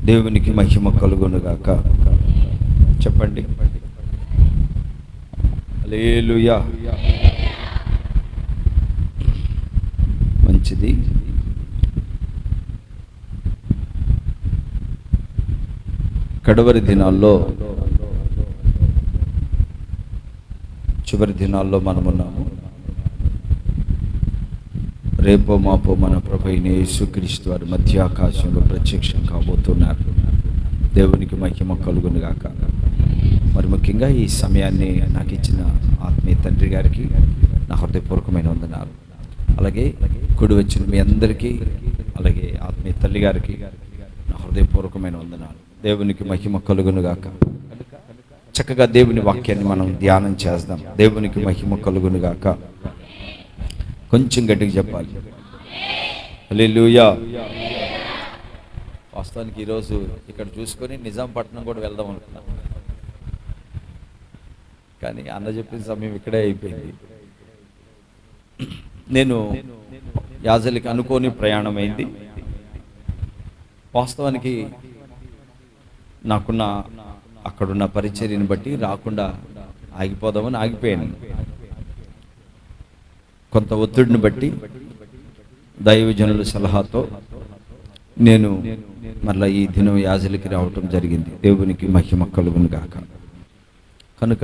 దేవునికి మహిమ కలుగునుగాక. చెప్పండి హల్లెలూయా. మంచిది. కడవరి దినాల్లో, చివరి దినాల్లో మనమున్నాము. రేపో మాపో మన ప్రభువైన యేసుక్రీస్తు వారి మధ్యాకాశంలో ప్రత్యక్షం కాబోతున్నారు. దేవునికి మహిమ కలుగునుగాక. మరి ముఖ్యంగా ఈ సమయాన్ని నాకు ఇచ్చిన ఆత్మీయ తండ్రి గారికి నా హృదయపూర్వకమైన వందనాలు. అలాగే కూడి వచ్చిన మీ అందరికీ, అలాగే ఆత్మీయ తల్లి గారికి నా హృదయపూర్వకమైన వందనాలు. దేవునికి మహిమ కలుగునుగాక. చక్కగా దేవుని వాక్యాన్ని మనం ధ్యానం చేద్దాం. దేవునికి మహిమ కలుగునుగాక. కొంచెం గట్టిగా చెప్పాలి హల్లెలూయా. వాస్తవానికి ఈరోజు ఇక్కడ చూసుకొని నిజాంపట్నం కూడా వెళ్దాం అనుకున్నాను, కానీ అన్న చెప్పిన సమయం ఇక్కడే అయిపోయింది. నేను యాజలికి అనుకోని ప్రయాణం అయింది. వాస్తవానికి నాకున్న అక్కడున్న పరిచర్యని బట్టి రాకుండా ఆగిపోదామని ఆగిపోయాను. కొంత ఒత్తిడిని బట్టి దైవజనుల సలహాతో నేను మళ్ళీ ఈ దినం యాజలికి రావటం జరిగింది. దేవునికి మహిమ కలుగునుగాక. కనుక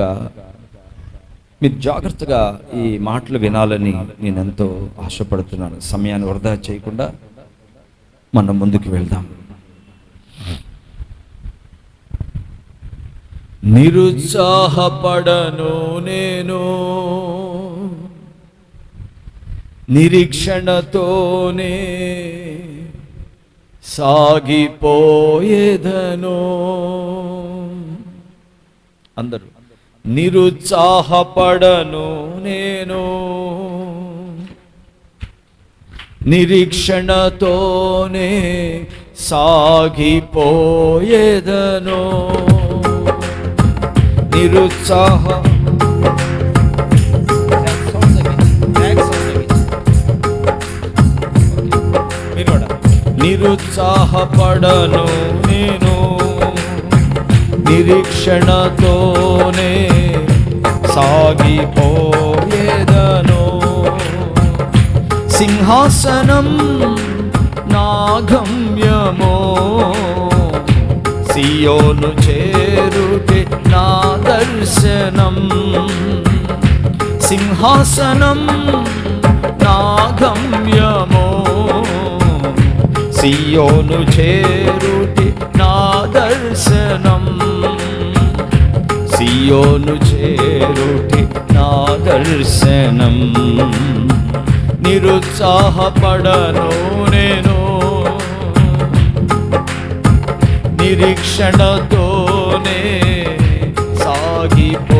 మీరు జాగ్రత్తగా ఈ మాటలు వినాలని నేను ఎంతో ఆశపడుతున్నాను. సమయాన్ని వృధా చేయకుండా మనం ముందుకు వెళ్దాం. నిరుత్సాహపడను నేను, నిరీక్షణతోనే సాగిపోయేదను. అందరూ నిరుత్సాహపడను నేను, నిరీక్షణతోనే సాగిపోయేదను. నిరుత్సాహపడను నేను, నిరీక్షణతోనే సాగిపోయేదను. సింహాసనం నా గమ్యమో, సియోను చేరుటే నా దర్శనం. సింహాసనం నా గమ్యమో, సియోను చేరుటే నా దర్శనం. సియోను చేరుటే నా దర్శనం. నిరుత్సాహపడను నేను, నిరీక్షణతోనే సాగిపోయేదను.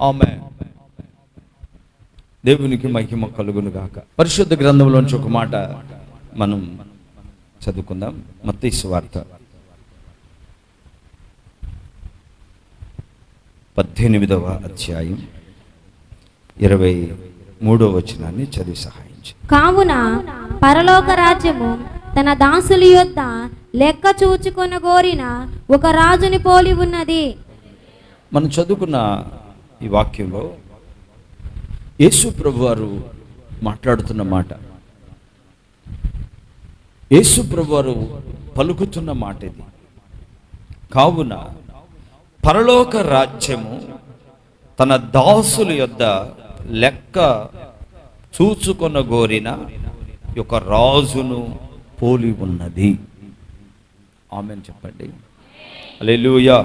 ఆమేన్. దేవునికి మహిమ కలుగునుగాక. పరిశుద్ధ గ్రంథంలోంచి ఒక మాట మనం చదువుకుందాం. మత్తయి సువార్త 18వ అధ్యాయం 23వ వచనాన్ని చదివి సహాయించు. కావున పరలోక రాజ్యము తన దాసుల యొద్ద లెక్క చూచుకొన గోరిన ఒక రాజుని పోలి ఉన్నది. మనం చదువుకున్న ఈ వాక్యంలో యేసు ప్రభువారు మాట్లాడుతున్న మాట, యేసు ప్రభువారు పలుకుతున్న మాట ఇది. కావున పరలోక రాజ్యము తన దాసుల యొద్ద లెక్క చూచుకొన గోరిన ఒక రాజును పోలి ఉన్నది. ఆమేన్ చెప్పండి హల్లెలూయా.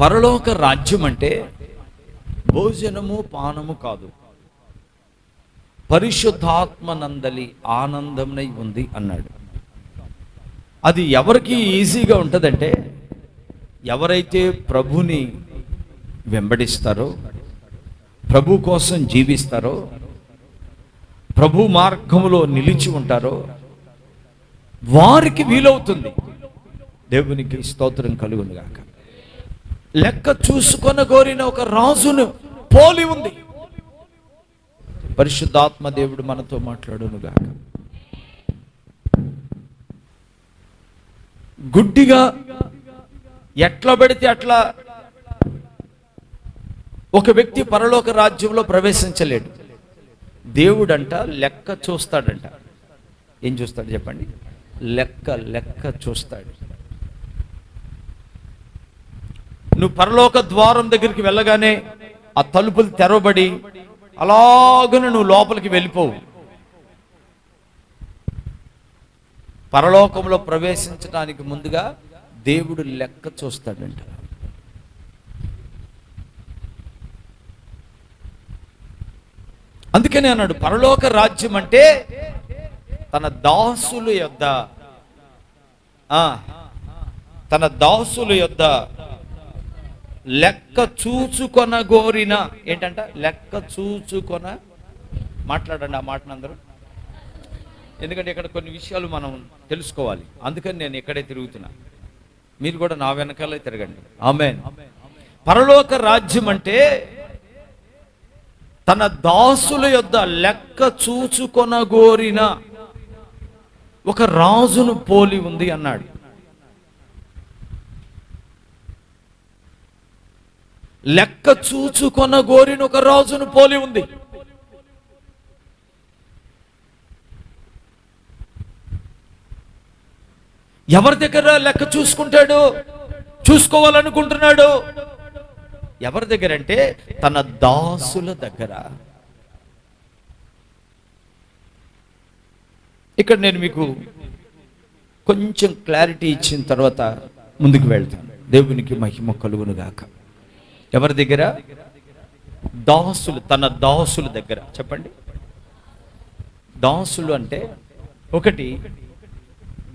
పరలోక రాజ్యం అంటే భోజనము పానము కాదు, పరిశుద్ధాత్మనందలి ఆనందమునై ఉంది అన్నాడు. అది ఎవరికి ఈజీగా ఉంటుందంటే ఎవరైతే ప్రభుని వెంబడిస్తారో, ప్రభు కోసం జీవిస్తారో, ప్రభు మార్గములో నిలిచి ఉంటారో వారికి వీలవుతుంది. దేవునికి స్తోత్రం కలుగునుగాక. లెక్క చూసుకొన గోరిన ఒక రాజును పోలి ఉంది. పరిశుద్ధాత్మ దేవుడు మనతో మాట్లాడును గాక. గుడ్డిగా ఎట్లా పెడితే అట్లా ఒక వ్యక్తి పరలోక రాజ్యంలో ప్రవేశించలేడు. దేవుడంట లెక్క చూస్తాడంట. ఏం చూస్తాడు చెప్పండి? లెక్క చూస్తాడు. నువ్వు పరలోక ద్వారం దగ్గరికి వెళ్ళగానే ఆ తలుపులు తెరవబడి అలాగనే నువ్వు లోపలికి వెళ్ళిపోవు. పరలోకంలో ప్రవేశించడానికి ముందుగా దేవుడు లెక్క చూస్తాడంట. అందుకనే అన్నాడు, పరలోక రాజ్యం అంటే తన దాసుల యొద్ద లెక్క చూచుకొన గోరిన. ఏంటంట? లెక్క చూచుకొన. మాట్లాడండి ఆ మాటను అందరూ, ఎందుకంటే ఇక్కడ కొన్ని విషయాలు మనం తెలుసుకోవాలి. అందుకని నేను ఇక్కడే తిరుగుతున్నా, మీరు కూడా నా వెనకాలే తిరగండి. ఆమేన్. పరలోక రాజ్యం అంటే తన దాసుల యొద్ద లెక్క చూచుకొన గోరిన ఒక రాజును పోలి ఉంది అన్నాడు. లెక్క చూచుకొన గోరిన ఒక రాజును పోలి ఉంది. ఎవరి దగ్గర లెక్క చూసుకుంటాడు, చూసుకోవాలనుకుంటున్నాడు? ఎవరి దగ్గర అంటే తన దాసుల దగ్గర. ఇక్కడ నేను మీకు కొంచెం క్లారిటీ ఇచ్చిన తర్వాత ముందుకు వెళ్తాను. దేవునికి మహిమ కలుగును గాక. ఎవరి దగ్గర? దాసులు, తన దాసుల దగ్గర. చెప్పండి. దాసులు అంటే ఒకటి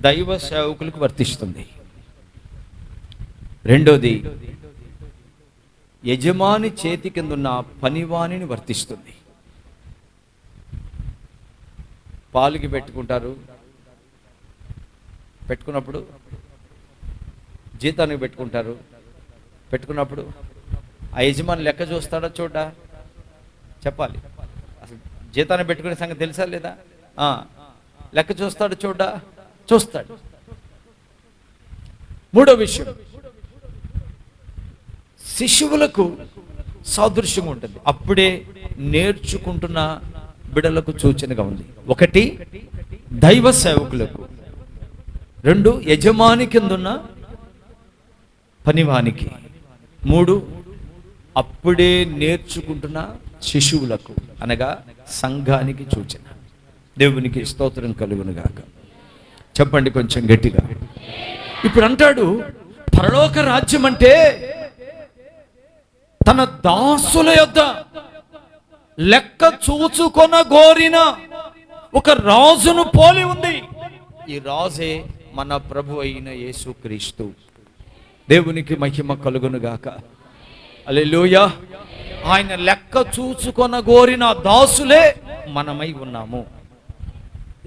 దైవ సేవకులకు వర్తిస్తుంది, రెండోది యజమాని చేతి కింద ఉన్న పనివాణిని వర్తిస్తుంది. పాలుకి పెట్టుకుంటారు, పెట్టుకున్నప్పుడు జీతానికి పెట్టుకుంటారు, పెట్టుకున్నప్పుడు ఆ యజమాని లెక్క చూస్తాడా చూడా? చెప్పాలి. అసలు జీతాన్ని పెట్టుకునే సంగతి తెలుసా లేదా? లెక్క చూస్తాడు చూడా? చూస్తాడు. మూడో విషయం, శిశువులకు సాదృశ్యం ఉంటుంది. అప్పుడే నేర్చుకుంటున్న బిడలకు సూచనగా ఉంది. ఒకటి దైవ సేవకులకు, రెండు యజమాని కిందున్న పనివానికి, మూడు అప్పుడే నేర్చుకుంటున్న శిశువులకు అనగా సంఘానికి సూచన. దేవునికి స్తోత్రం కలుగును గాక. చెప్పండి కొంచెం గట్టిగా. ఇప్పుడు అంటాడు, పరలోక రాజ్యం అంటే తన దాసుల యొద్ద లెక్క చూచుకొన గోరిన ఒక రాజును పోలి ఉంది. ఈ రాజే మన ప్రభు అయిన యేసుక్రీస్తు. దేవునికి మహిమ కలుగును గాక. హల్లెలూయా. ఆయన లెక్క చూచుకొన గోరిన దాసులే మనమై ఉన్నాము.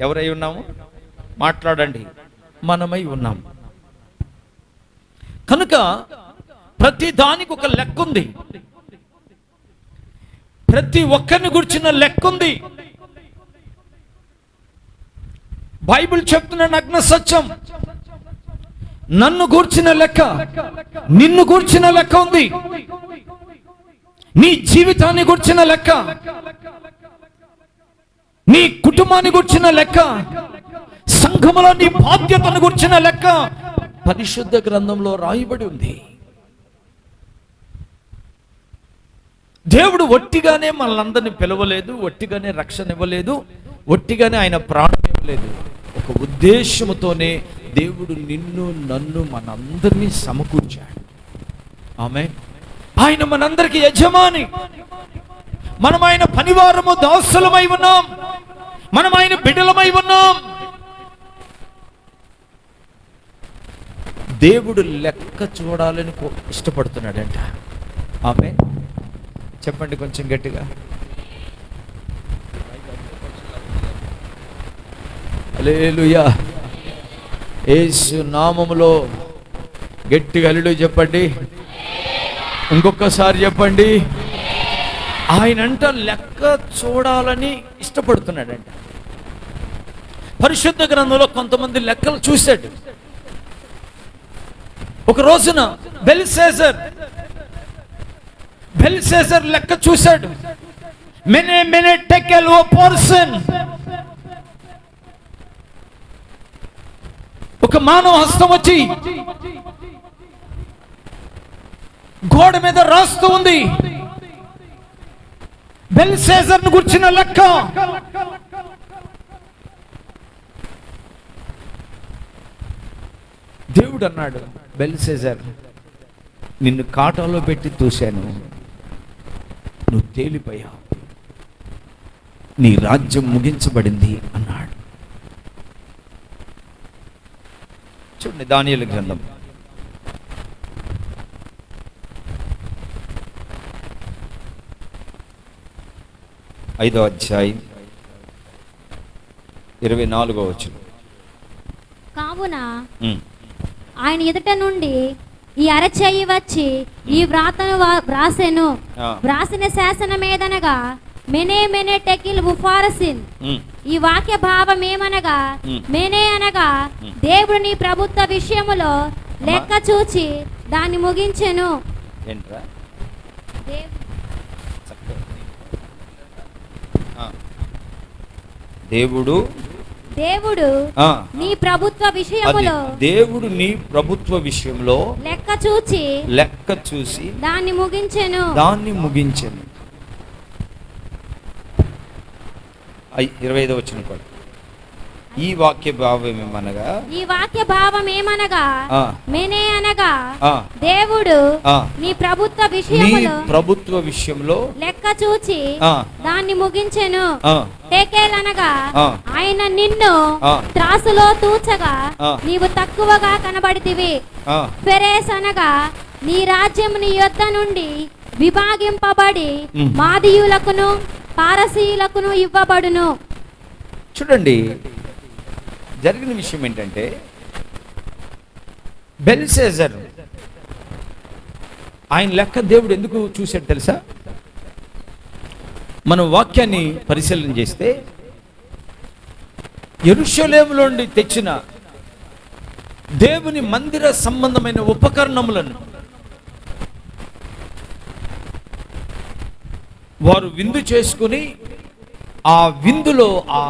ఎవరై ఉన్నాము? మాట్లాడండి. మనమై ఉన్నాము. కనుక ప్రతి దానికి ఒక లెక్క ఉంది. ప్రతి ఒక్కరిని గురించిన లెక్క ఉంది. బైబిల్ చెప్తున్న నగ్న సత్యం, నన్ను గూర్చిన లెక్క, నిన్ను గూర్చిన లెక్క ఉంది. నీ జీవితాన్ని గూర్చిన లెక్క, నీ కుటుంబాన్ని గూర్చిన లెక్క, సంఘములో నీ బాధ్యతను గూర్చిన లెక్క పరిశుద్ధ గ్రంథంలో రాయబడి ఉంది. దేవుడు ఒట్టిగానే మనల్ని పిలవలేదు, ఒట్టిగానే రక్షణ ఇవ్వలేదు, ఒట్టిగానే ఆయన ప్రాణం ఇవ్వలేదు. ఒక ఉద్దేశముతోనే దేవుడు నిన్ను నన్ను మనందరినీ సమకూర్చాడు. ఆమేన్. ఆయన మనందరికీ యజమాని. మనం ఆయన పనివారము, దాసులమై ఉన్నాం. మనం ఆయన బిడ్డలమై ఉన్నాం. దేవుడు లెక్క చూడాలని ఇష్టపడుతున్నాడంట. ఆమేన్. చెప్పండి కొంచెం గట్టిగా. హల్లెలూయా. యేసు నామములో గట్టిగా హల్లెలూయా చెప్పండి. ఇంకొకసారి చెప్పండి. ఆయనంట లెక్క చూడాలని ఇష్టపడుతున్నాడంట. పరిశుద్ధ గ్రంథంలో కొంతమంది లెక్కలు చూశాడు. ఒక రోజున బెల్షాజర్ లెక్క చూశాడు. మెనే టెకెల్ ఓ పర్సన్, ఒక మానవ హస్తం వచ్చి గోడ మీద రాస్తూ ఉంది బెల్షాజర్ను గుర్చిన లెక్క. దేవుడు అన్నాడు, బెల్షాజర్, నిన్ను కాటంలో పెట్టి చూశాను, నువ్వు తేలిపోయావు, నీ రాజ్యం ముగించబడింది అన్నాడు. చూడండి దానియేలు గ్రంథం 5వ అధ్యాయం 24వ వచనం. కావున ఆయన ఎదుట నుండి ఈ అరచేయి వచ్చి ఈ వ్రాతను వ్రాసెను. వ్రాసిన శాసనమేదనగా మెనే టెకిల్ ఉఫారసిన్. ఈ వాక్య భావం ఏమనగా, మెనే అనగా దేవుడు నీ ప్రభుత్వ విషయములో లెక్క చూచి దాన్ని ముగించెను. దేవుడు నీ ప్రభుత్వ విషయములో, దేవుడు నీ ప్రభుత్వ విషయంలో లెక్క చూసి దాన్ని ముగించెను. 25వ వచనం కూడా. ఈ వాక్య భావం ఏమనగా మెనే అనగా దేవుడు నీ ప్రభుత్వ విషయంలో లెక్క చూచి దాన్ని ముగించెను. టెకేల్ అనగా ఆయన నిన్ను త్రాసులో తూచగా నీవు తక్కువగా కనబడితివి. ఫెరేస్ అనగా నీ రాజ్యం నీ యొద్ద నుండి విభాగింపబడి మాదీయులకును పారసీయులకును ఇవ్వబడును. చూడండి, జరిగిన విషయం ఏంటంటే, బెల్షాజర్ ఆయన లెక్క దేవుడు ఎందుకు చూశాడు తెలుసా? మనం వాక్యాన్ని పరిశీలన చేస్తే, యెరూషలేములో నుండి తెచ్చిన దేవుని మందిర సంబంధమైన ఉపకరణములను వారు విందు చేసుకుని, ఆ విందులో ఆ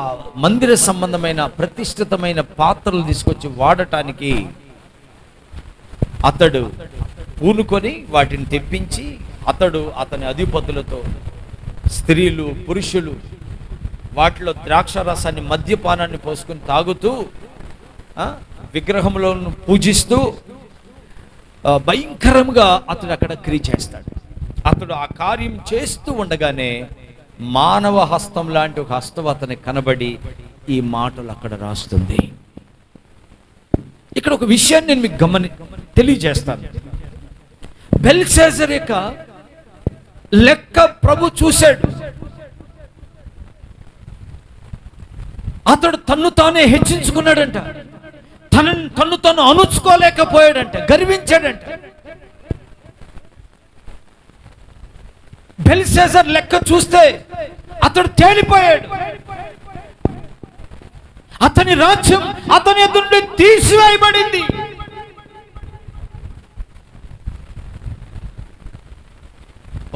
మందిర సంబంధమైన ప్రతిష్ఠితమైన పాత్రలు తీసుకొచ్చి వాడటానికి అతడు పూనుకొని వాటిని తెప్పించి, అతని అధిపతులతో స్త్రీలు పురుషులు వాటిలో ద్రాక్షరసాన్ని మద్యపానాన్ని పోసుకొని తాగుతూ విగ్రహంలో పూజిస్తూ భయంకరంగా అతడు అక్కడ క్రియ చేస్తాడు. అతడు ఆ కార్యం చేస్తూ ఉండగానే మానవ హస్తం లాంటి ఒక హస్తం అతనికి కనబడి ఈ మాటలు అక్కడ రాస్తుంది. ఇక్కడ ఒక విషయాన్ని నేను మీకు తెలియజేస్తాను. బెల్షాజర్ యొక్క లెక్క ప్రభు చూశాడు. అతడు తన్ను తానే హెచ్చించుకున్నాడంట, తన్ను తాను అణుచుకోలేకపోయాడంట, గర్వించాడంట. బెల్షాజర్ లెక్క చూస్తే అతడు తేలిపోయాడు. అతని రాజ్యం అతని ఎదురు నుండి తీసివేయబడింది.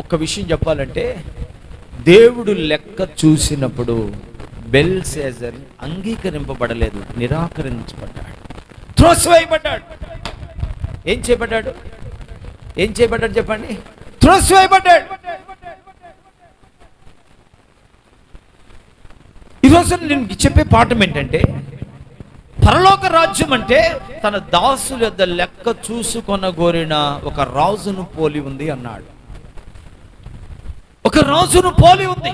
ఒక్క విషయం చెప్పాలంటే, దేవుడు లెక్క చూసినప్పుడు బెల్షాజర్ అంగీకరింపబడలేదు, నిరాకరించబడ్డాడు, త్రోసివేయబడ్డాడు. ఏం చేయబడ్డాడు చెప్పండి? త్రోసివేయబడ్డాడు. ఈరోజు నేను చెప్పే పాఠం ఏంటంటే, పరలోక రాజ్యం అంటే తన దాసుల యొద్ద లెక్క చూసుకొనగోరిన ఒక రాజును పోలి ఉంది అన్నాడు. ఒక రాజును పోలి ఉంది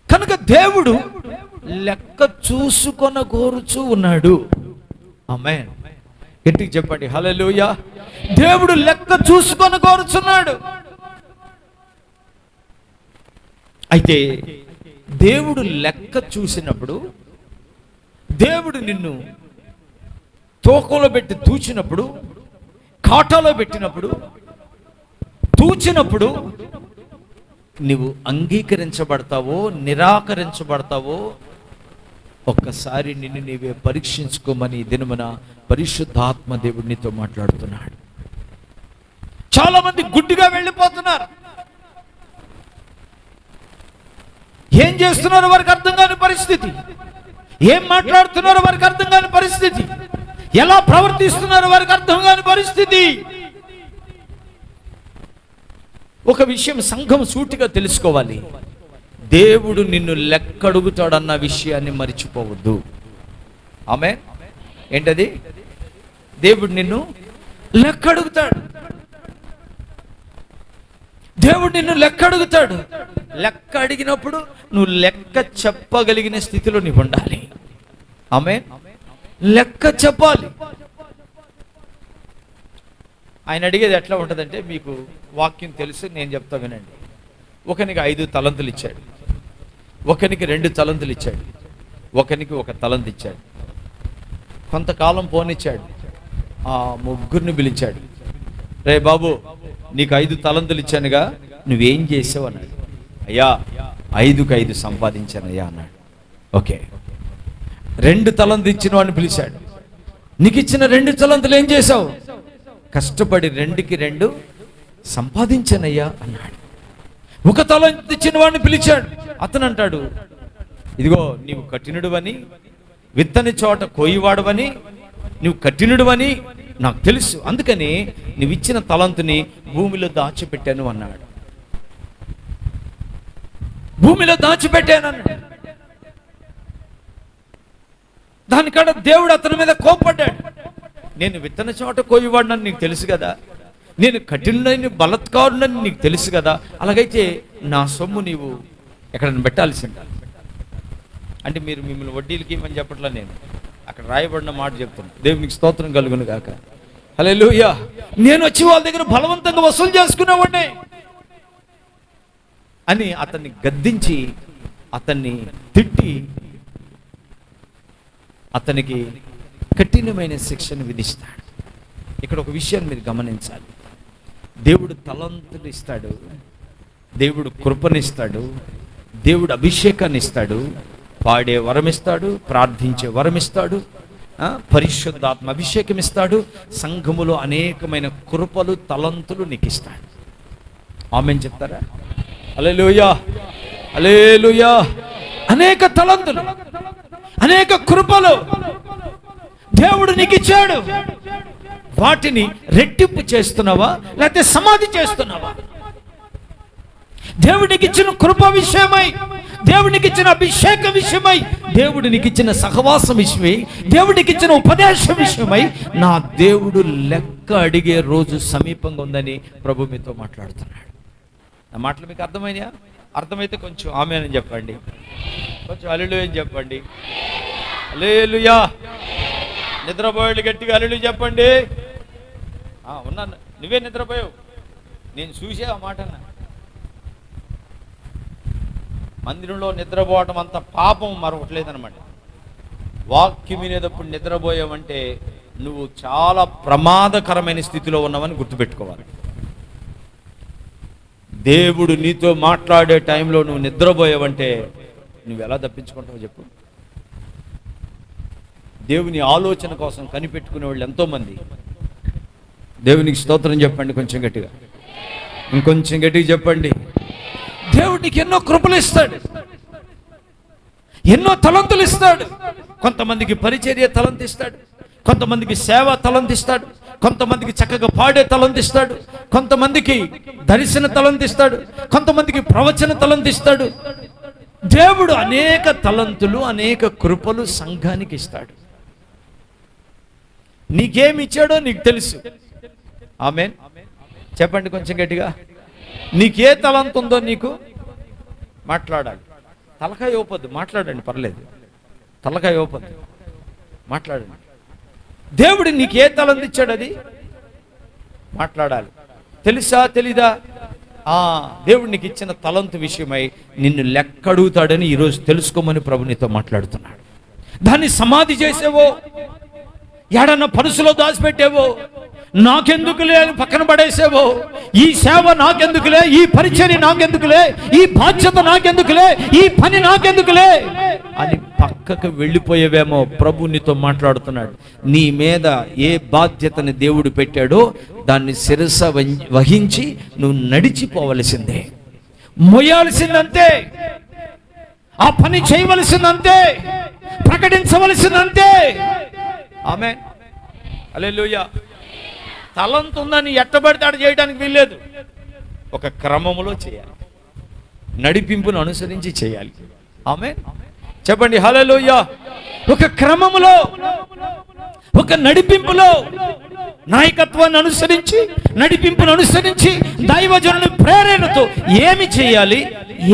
కనుక దేవుడు లెక్క చూసుకొనగోరుచూ ఉన్నాడు. ఆమేన్. గట్టిగా చెప్పండి హల్లెలూయా. దేవుడు లెక్క చూసుకొనగోరుచున్నాడు. అయితే దేవుడు లెక్క చూసినప్పుడు, దేవుడు నిన్ను తూకంలో పెట్టి తూచినప్పుడు, కాటాలో పెట్టినప్పుడు, తూచినప్పుడు నువ్వు అంగీకరించబడతావో నిరాకరించబడతావో ఒక్కసారి నిన్ను నీవే పరీక్షించుకోమని ఈ దినమున పరిశుద్ధాత్మ దేవుడు నీతో మాట్లాడుతున్నాడు. చాలా మంది గుడ్డిగా వెళ్ళిపోతున్నారు. ఏం చేస్తున్నారో వారికి అర్థం కాని పరిస్థితి, ఏం మాట్లాడుతున్నారో వారికి అర్థం కాని పరిస్థితి, ఎలా ప్రవర్తిస్తున్నారో వారికి అర్థం కాని పరిస్థితి. ఒక విషయం సంఘం సూటిగా తెలుసుకోవాలి, దేవుడు నిన్ను లెక్కడుగుతాడన్న విషయాన్ని మరిచిపోవద్దు. ఆమె ఏంటది? దేవుడు నిన్ను లెక్కడుగుతాడు. దేవుడు నిన్ను లెక్క అడుగుతాడు. లెక్క అడిగినప్పుడు నువ్వు లెక్క చెప్పగలిగిన స్థితిలో నీవు ఉండాలి. ఆమె లెక్క చెప్పాలి. ఆయన అడిగేది ఎట్లా ఉంటుందంటే, మీకు వాక్యం తెలుసు, నేను చెప్తా వినండి. ఒకనికి 5 తలంతులు ఇచ్చాడు, ఒకనికి 2 తలంతులు ఇచ్చాడు, ఒకనికి 1 తలంతు ఇచ్చాడు. కొంతకాలం పోనిచ్చాడు, ఆ ముగ్గురిని పిలిచాడు. రే బాబు, నీకు 5 తలంతులు ఇచ్చానుగా, నువ్వేం చేసావు అన్నాడు. అయ్యా 5కు 5 సంపాదించానయ్యా అన్నాడు. ఓకే. 2 తలంతులు ఇచ్చిన వాడిని పిలిచాడు. నీకు ఇచ్చిన 2 తలంతులు ఏం చేసావు? కష్టపడి 2కి 2 సంపాదించానయ్యా అన్నాడు. 1 తలంతు ఇచ్చిన వాడిని పిలిచాడు. అతను అంటాడు, ఇదిగో నీవు కఠినుడువని, విత్తని చోట కోయివాడువని, నువ్వు కఠినుడువని నాకు తెలుసు, అందుకని నువ్వు ఇచ్చిన తలంతుని భూమిలో దాచిపెట్టాను అన్నాడు. భూమిలో దాచిపెట్టాను అన్నాడు. దానికాడ దేవుడు అతని మీద కోపడ్డాడు. నేను విత్తన చోట కోయివాడినని నీకు తెలుసు కదా, నేను కఠినుడైన బలత్కారుడని నీకు తెలుసు కదా, అలాగైతే నా సొమ్ము నీవు ఎక్కడైనా పెట్టాల్సిందా అంటే, మీరు మిమ్మల్ని వడ్డీలకి ఇవ్వని చెప్పట్లా, నేను అక్కడ రాయబడిన మాట చెప్తున్నాను. దేవునికి స్తోత్రం కలుగును గాక. హల్లెలూయా. నేను వచ్చి వాళ్ళ దగ్గర బలవంతంగా వసూలు చేసుకునేవాడిని అని అతన్ని గద్దించి, అతన్ని తిట్టి, అతనికి కఠినమైన శిక్షను విధిస్తాడు. ఇక్కడ ఒక విషయాన్ని మీరు గమనించాలి. దేవుడు తలంతులు ఇస్తాడు, దేవుడు కృపనిస్తాడు, దేవుడు అభిషేకాన్ని ఇస్తాడు, పాడే వరమిస్తాడు, ప్రార్థించే వరమిస్తాడు, పరిశుద్ధాత్మ అభిషేకం ఇస్తాడు, సంఘములో అనేకమైన కృపలు తలంతులు నీకు ఇస్తాడు. ఆమేన్ చెప్తారా? హల్లెలూయా, హల్లెలూయా. అనేక తలంతులు, అనేక కృపలు దేవుడు నీకు ఇచ్చాడు. వాటిని రెట్టింపు చేస్తున్నావా లేకపోతే సమాధి చేస్తున్నావా? దేవుడికి ఇచ్చిన కృప విషయమై, దేవుడికి ఇచ్చిన అభిషేక విషయమై, దేవుడికి ఇచ్చిన సహవాసం విషయమై, దేవుడికి ఇచ్చిన ఉపదేశం విషయమై నా దేవుడు లెక్క అడిగే రోజు సమీపంగా ఉందని ప్రభు మీతో మాట్లాడుతున్నాడు. నా మాటలు మీకు అర్థమైనా? అర్థమైతే కొంచెం ఆమేన్ అని చెప్పండి, కొంచెం హల్లెలూయా అని చెప్పండి. హల్లెలూయా. నిద్రపోయాడు గట్టిగా హల్లెలూయా చెప్పండి. ఉన్నాను, నువ్వే నిద్రపోయావు, నేను చూసే ఆ మాట అన్నా. మందిరంలో నిద్రపోవటం అంత పాపం మరొకటి లేదనమాట. వాక్యం వినేటప్పుడు నిద్రపోయావంటే నువ్వు చాలా ప్రమాదకరమైన స్థితిలో ఉన్నావని గుర్తుపెట్టుకోవాలి. దేవుడు నీతో మాట్లాడే టైంలో నువ్వు నిద్రపోయావంటే నువ్వు ఎలా తప్పించుకుంటావు చెప్పు? దేవుని ఆలోచన కోసం కనిపెట్టుకునే వాళ్ళు ఎంతోమంది. దేవునికి స్తోత్రం చెప్పండి కొంచెం గట్టిగా, ఇంకొంచెం గట్టిగా చెప్పండి. దేవుడు నీకు ఎన్నో కృపలు ఇస్తాడు, ఎన్నో తలంతులు ఇస్తాడు. కొంతమందికి పరిచర్య తలంతు ఇస్తాడు, కొంతమందికి సేవ తలంతు ఇస్తాడు, కొంతమందికి చక్కగా పాడే తలంతు ఇస్తాడు, కొంతమందికి దర్శన తలంతు ఇస్తాడు, కొంతమందికి ప్రవచన తలంతు ఇస్తాడు. దేవుడు అనేక తలంతులు, అనేక కృపలు సంఘానికి ఇస్తాడు. నీకేమి ఇచ్చాడో నీకు తెలుసు. ఆమేన్ చెప్పండి కొంచెం గట్టిగా. నీకే తలంతు ఉందో నీకు మాట్లాడాలి. తలకాయ ఓపద్దు, మాట్లాడండి, పర్లేదు. తలకాయ ఓపద్దు, మాట్లాడండి. దేవుడు నీకు ఏ తలంతు ఇచ్చాడు అది మాట్లాడాలి. తెలుసా తెలీదా? దేవుడు నీకు ఇచ్చిన తలంతు విషయమై నిన్ను లెక్కడుగుతాడని ఈరోజు తెలుసుకోమని ప్రభు నీతో మాట్లాడుతున్నాడు. దాన్ని సమాధి చేసేవో, ఏడన్నా పరుసులో దాచిపెట్టేవో, నాకెందుకులే అని పక్కన పడేసేవో, ఈ సేవ నాకెందుకులే, ఈ పరిచర్య నాకెందుకులే, ఈ బాధ్యత నాకెందుకులే, ఈ పని నాకెందుకులే అని పక్కకు వెళ్ళిపోయేవేమో, ప్రభు నీతో మాట్లాడుతున్నాడు. నీ మీద ఏ బాధ్యతని దేవుడు పెట్టాడో దాన్ని శిరస వహించి నువ్వు నడిచిపోవలసిందే, మొయ్యాల్సిందంతే, ఆ పని చేయవలసిందంతే, ప్రకటించవలసిందంతే. ఆమేన్, హల్లెలూయా. తలంత ఉందని ఎట్టబడితే అటు చేయడానికి వీల్లేదు. ఒక క్రమములో చేయాలి, నడిపింపును అనుసరించి చేయాలి. ఆమేన్, చెప్పండి హల్లెలూయా. ఒక క్రమములో, ఒక నడిపింపులో, నాయకత్వాన్ని అనుసరించి, నడిపింపును అనుసరించి, దైవజనుని ప్రేరణతో ఏమి చేయాలి,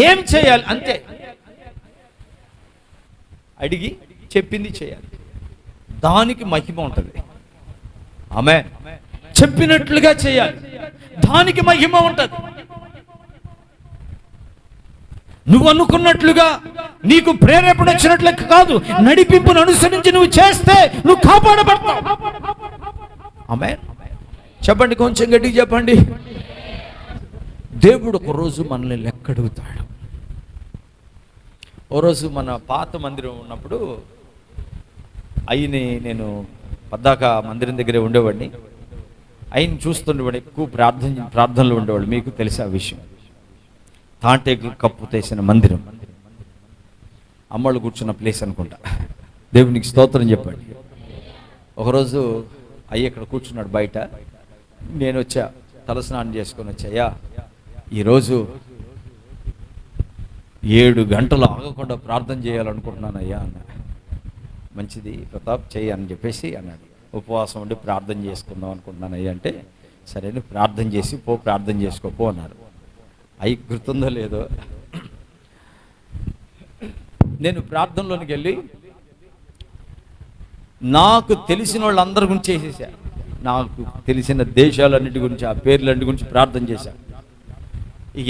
ఏం చేయాలి అంతే. అడిగి చెప్పింది చేయాలి, దానికి మహిమ ఉంటుంది. ఆమేన్, చెప్పినట్లుగా చేయాలి, దానికి మహిమ ఉంటుంది. నువ్వు అనుకున్నట్లుగా, నీకు ప్రేరేపణ వచ్చినట్లు కాదు, నడిపింపును అనుసరించి నువ్వు చేస్తే నువ్వు కాపాడబడతావు. ఆమేన్, చెప్పండి, కొంచెం గట్టిగా చెప్పండి. దేవుడు ఒక రోజు మనల్ని లెక్కడుగుతాడు. ఓ రోజు మన పాత మందిరం ఉన్నప్పుడు నేను పద్దాక మందిరం దగ్గరే ఉండేవాడిని. ఆయన చూస్తుండేవాడు, ఎక్కువ ప్రార్థనలు ఉండేవాడు. మీకు తెలిసే ఆ విషయం. తాటేకులు కప్పు తీసిన మందిరం, అమ్మళ్ళు కూర్చున్న ప్లేస్ అనుకుంటా. దేవునికి స్తోత్రం చెప్పండి. ఒకరోజు అయ్య ఇక్కడ కూర్చున్నాడు బయట. నేను వచ్చా, తలస్నానం చేసుకొని వచ్చాయా, ఈరోజు 7 గంటలు ఆగకుండా ప్రార్థన చేయాలనుకుంటున్నాను అయ్యా అన్న. మంచిది ప్రతాప్, చెయ్యి అని చెప్పేసి అన్నాడు. ఉపవాసం ఉండి ప్రార్థన చేసుకుందాం అనుకుంటున్నాను అయ్యా అంటే, సరే నువ్వు ప్రార్థన చేసి పో, ప్రార్థన చేసుకోపో అన్నారు. అయ్యి గుర్తుందో లేదో, నేను ప్రార్థనలోనికి వెళ్ళి నాకు తెలిసిన వాళ్ళందరి గురించి చేసేసా. నాకు తెలిసిన దేశాలన్నిటి గురించి, ఆ పేర్లన్నిటి గురించి ప్రార్థన చేశాను.